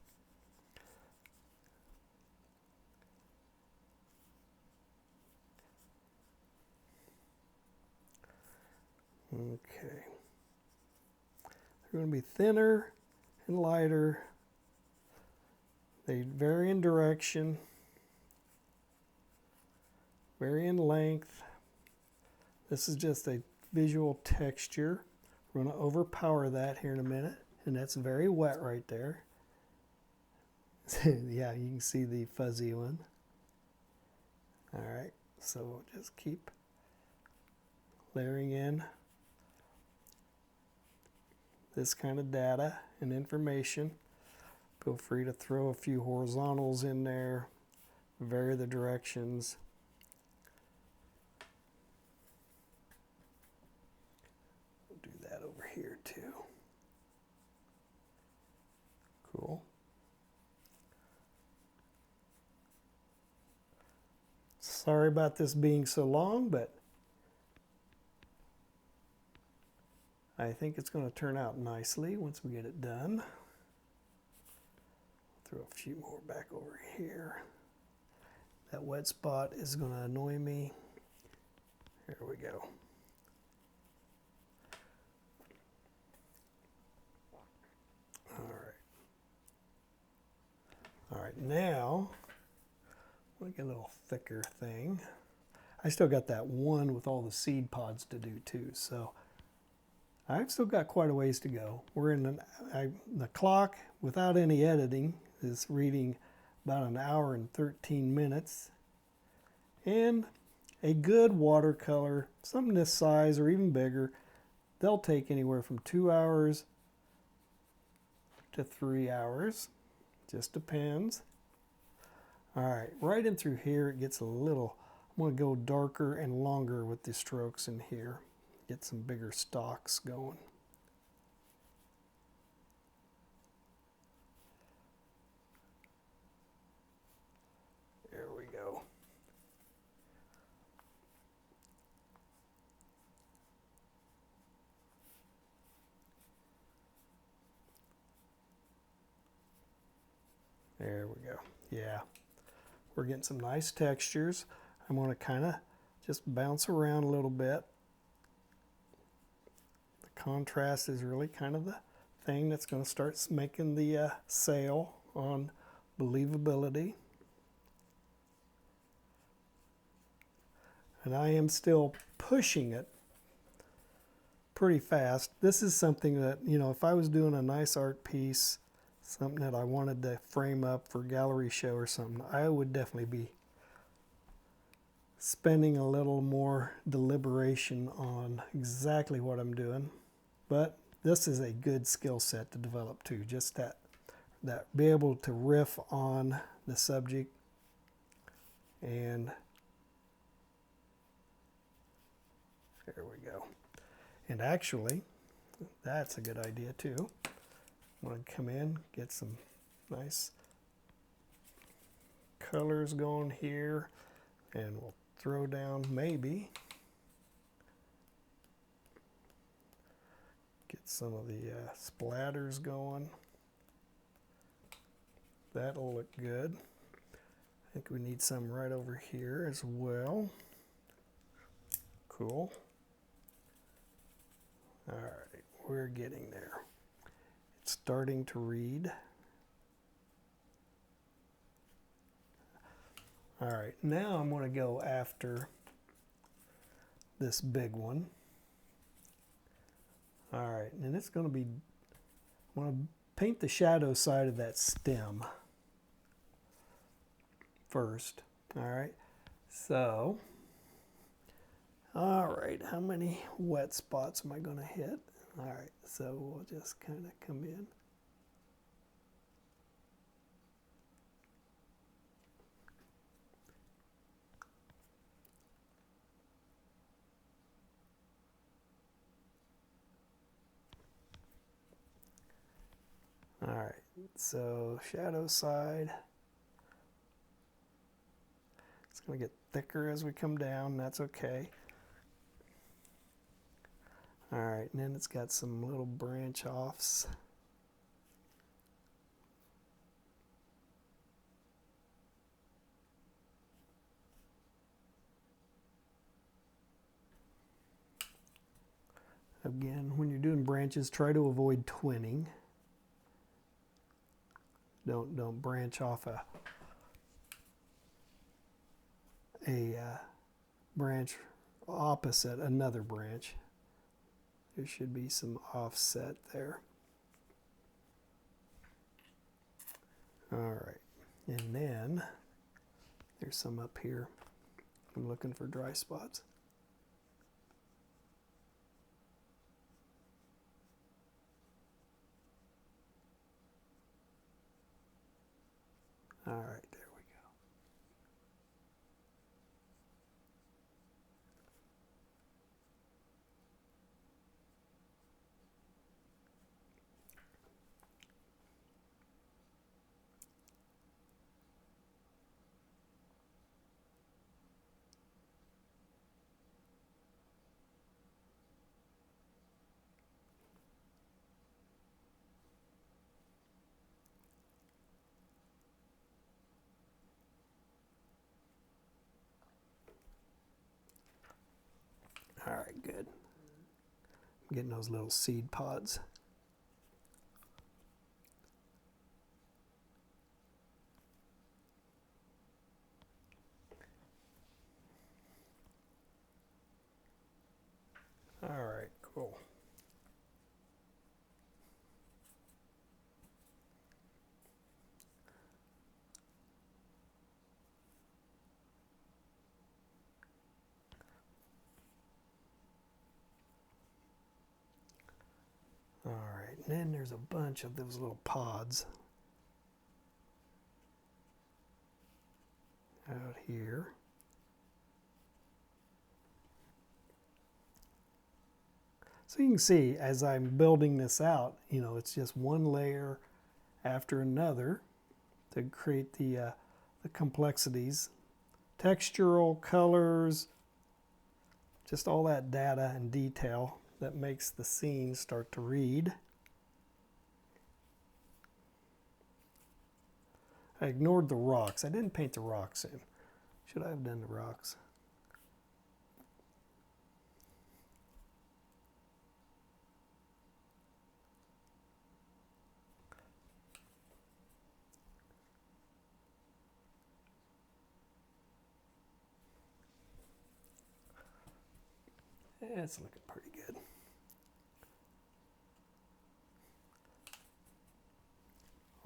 Okay. They're going to be thinner and lighter They vary in direction, vary in length. This is just a visual texture. We're going to overpower that here in a minute, and that's very wet right there. Yeah, you can see the fuzzy one. All right, so we'll just keep layering in this kind of data and information. Feel free to throw a few horizontals in there, vary the directions. We'll do that over here too. Cool. Sorry about this being so long, but I think it's going to turn out nicely once we get it done. Throw a few more back over here. That wet spot is going to annoy me. There we go. All right, now we'll get a little thicker thing. I still got that one with all the seed pods to do too, so I've still got quite a ways to go. We're in the clock without any editing is reading about an hour and 13 minutes. And a good watercolor, something this size or even bigger, they'll take anywhere from 2 hours to 3 hours. Just depends. All right, right in through here it gets a little, I'm going to go darker and longer with the strokes in here. Get some bigger stalks going. There we go. There we go. Yeah, we're getting some nice textures. I'm going to kind of just bounce around a little bit. The contrast is really kind of the thing that's going to start making the sale on believability. And I am still pushing it pretty fast. This is something that, you know, if I was doing a nice art piece, something that I wanted to frame up for gallery show or something, I would definitely be spending a little more deliberation on exactly what I'm doing. But this is a good skill set to develop too, just that be able to riff on the subject. And there we go. And actually, that's a good idea too. I'm going to come in, get some nice colors going here, and we'll throw down maybe, get some of the splatters going. That'll look good. I think we need some right over here as well. Cool. All right, we're getting there. It's starting to read. All right, now I'm going to go after this big one. All right, and it's going to be, I want to paint the shadow side of that stem first. All right, so, all right, how many wet spots am I going to hit? All right, so we'll just kind of come in. All right, so shadow side. It's going to get thicker as we come down. That's okay. All right, and then it's got some little branch offs. Again, when you're doing branches, try to avoid twinning. Don't branch off a branch opposite another branch. There should be some offset there. All right, and then there's some up here. I'm looking for dry spots. All right, there we go. All right, good. I'm getting those little seed pods. All right, cool. All right, and then there's a bunch of those little pods out here. So you can see as I'm building this out, you know, it's just one layer after another to create the complexities, textural, colors, just all that data and detail that makes the scene start to read. I ignored the rocks. I didn't paint the rocks in. Should I have done the rocks? It's looking pretty good.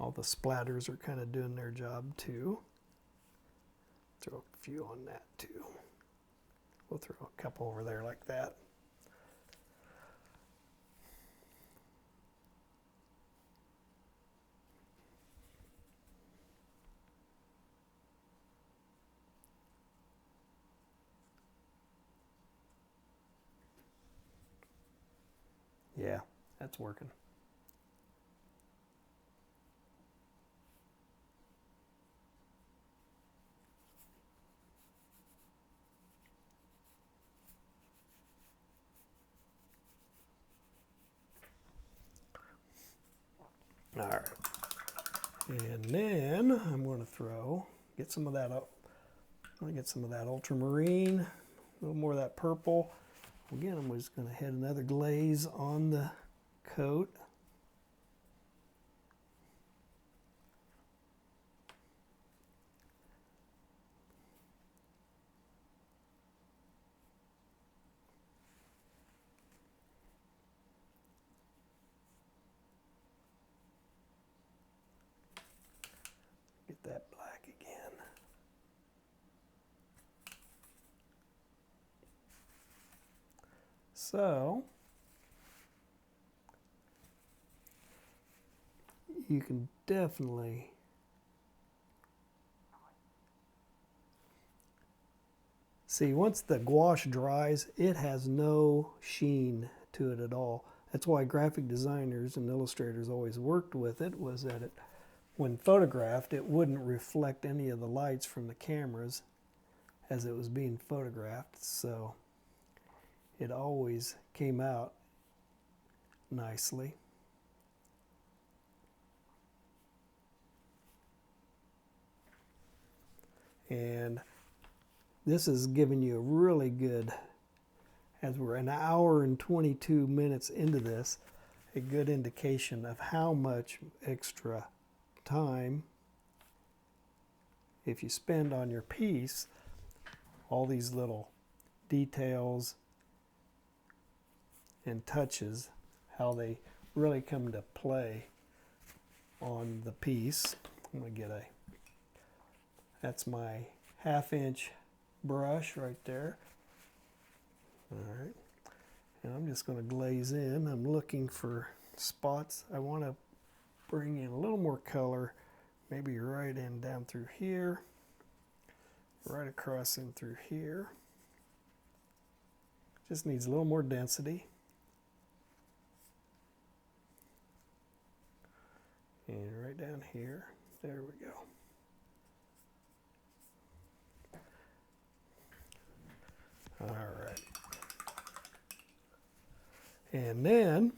All the splatters are kind of doing their job too. Throw a few on that too. We'll throw a couple over there like that. Yeah, that's working. All right. And then I'm going to get some of that up. I'm going to get some of that ultramarine, a little more of that purple. Again, I'm just going to hit another glaze on the coat. Get that black again. So you can definitely see once the gouache dries, it has no sheen to it at all. That's why graphic designers and illustrators always worked with it, was that it, when photographed, it wouldn't reflect any of the lights from the cameras as it was being photographed. So it always came out nicely. And this is giving you a really good, as we're an hour and 22 minutes into this, a good indication of how much extra time, if you spend on your piece all these little details and touches, how they really come to play on the piece. I'm going to get that's my 1/2 inch brush right there. All right, and I'm just going to glaze in. I'm looking for spots. I want to bring in a little more color, maybe right in down through here, right across in through here. Just needs a little more density. And right down here, there we go. All right. And then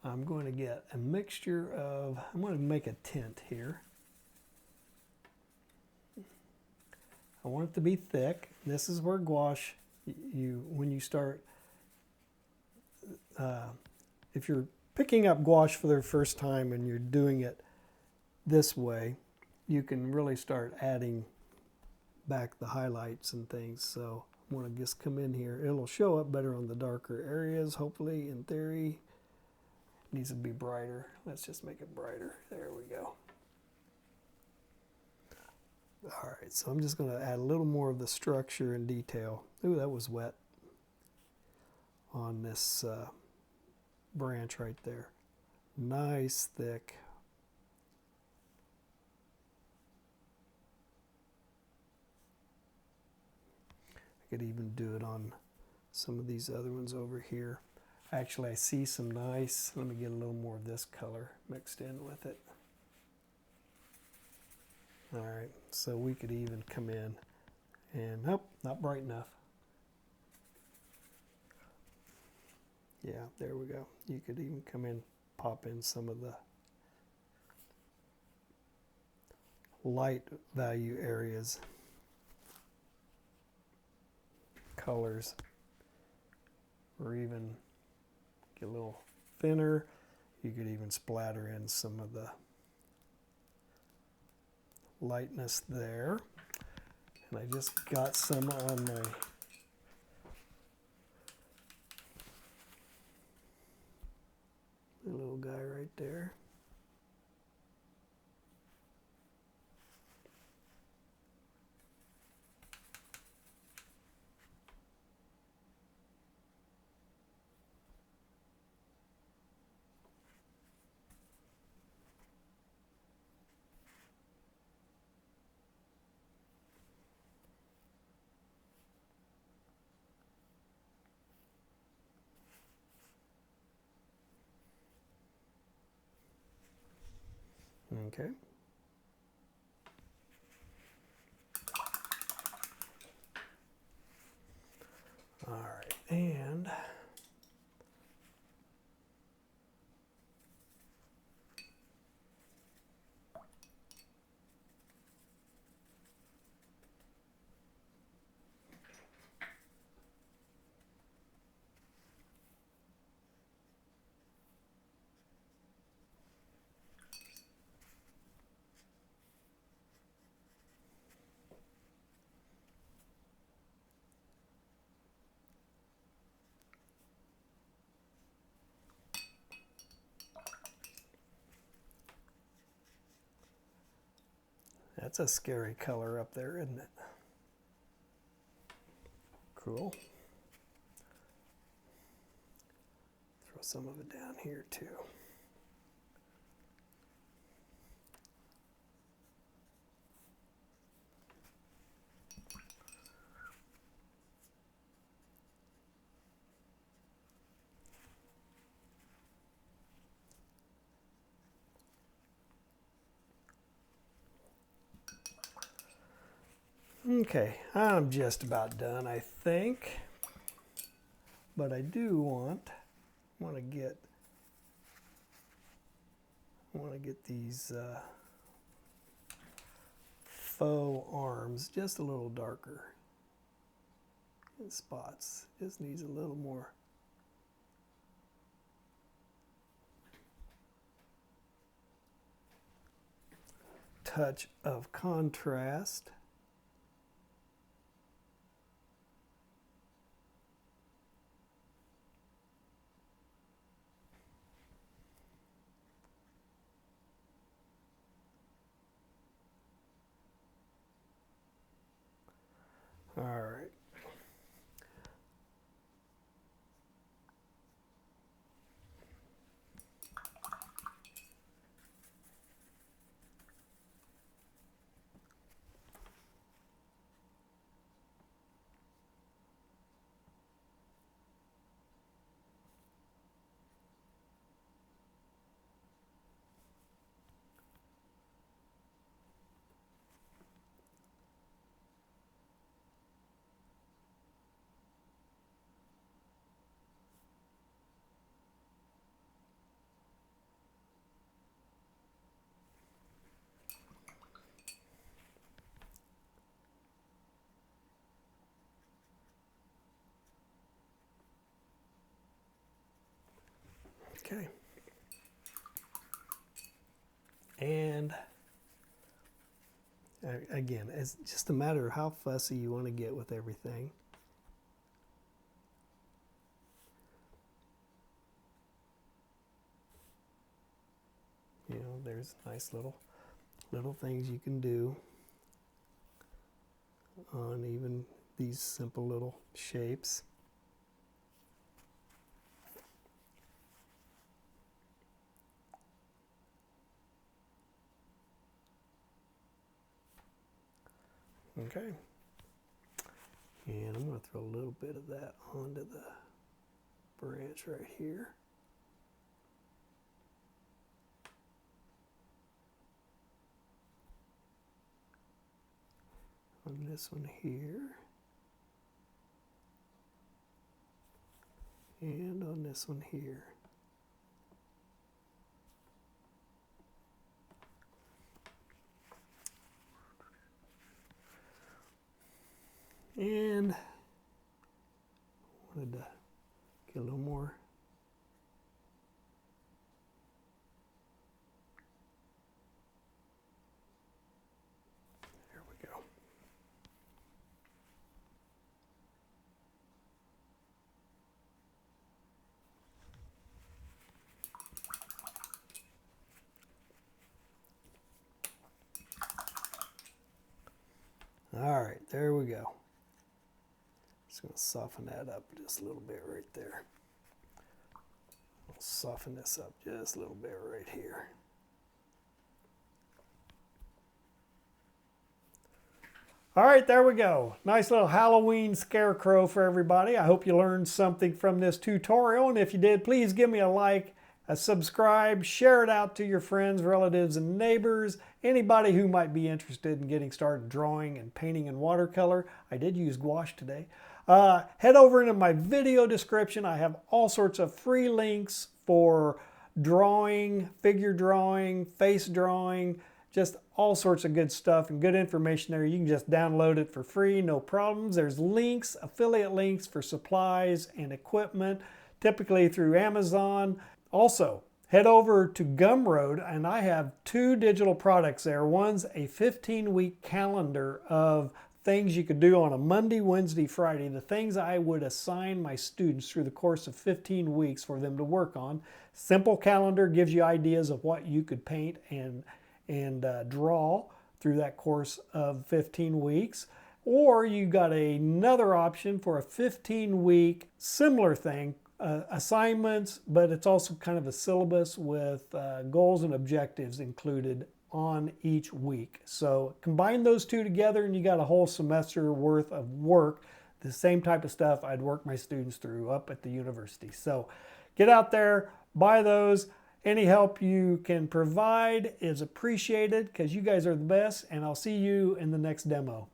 I'm going to get a mixture of, I'm going to make a tint here. I want it to be thick. This is where gouache, when you start, if you're picking up gouache for the first time and you're doing it this way, you can really start adding back the highlights and things. So I'm going to just come in here. It'll show up better on the darker areas, hopefully, in theory. It needs to be brighter. Let's just make it brighter. There we go. All right, so I'm just going to add a little more of the structure and detail. Ooh, that was wet on this branch right there. Nice, thick. I could even do it on some of these other ones over here. Actually, I see some nice, let me get a little more of this color mixed in with it. All right, so we could even come in and, nope, not bright enough. Yeah, there we go. You could even come in, pop in some of the light value areas, colors, or even get a little thinner. You could even splatter in some of the lightness there. And I just got some on my little guy right there. Okay. All right, and that's a scary color up there, isn't it? Cool. Throw some of it down here too. Okay, I'm just about done, I think. But I do want to get these faux arms just a little darker in spots. Just needs a little more touch of contrast. All right. Okay. And again, it's just a matter of how fussy you want to get with everything. You know, there's nice little things you can do on even these simple little shapes. Okay, and I'm going to throw a little bit of that onto the branch right here. On this one here. And on this one here. And wanted to get a little more. There we go. All right, there we go. Just going to soften that up just a little bit right there. I'll soften this up just a little bit right here. All right, there we go. Nice little Halloween scarecrow for everybody. I hope you learned something from this tutorial. And if you did, please give me a like, a subscribe, share it out to your friends, relatives, and neighbors. Anybody who might be interested in getting started drawing and painting in watercolor. I did use gouache today. Head over into my video description. I have all sorts of free links for drawing, figure drawing, face drawing, just all sorts of good stuff and good information there. You can just download it for free, no problems. There's links, affiliate links for supplies and equipment, typically through Amazon. Also, head over to Gumroad, and I have 2 digital products there. One's a 15-week calendar of things you could do on a Monday, Wednesday, Friday, the things I would assign my students through the course of 15 weeks for them to work on. Simple calendar gives you ideas of what you could paint and draw through that course of 15 weeks. Or you got another option for a 15-week similar thing, assignments, but it's also kind of a syllabus with goals and objectives included on each week. So combine those two together and you got a whole semester worth of work, the same type of stuff I'd work my students through up at the university. So get out there, buy those. Any help you can provide is appreciated because you guys are the best, and I'll see you in the next demo.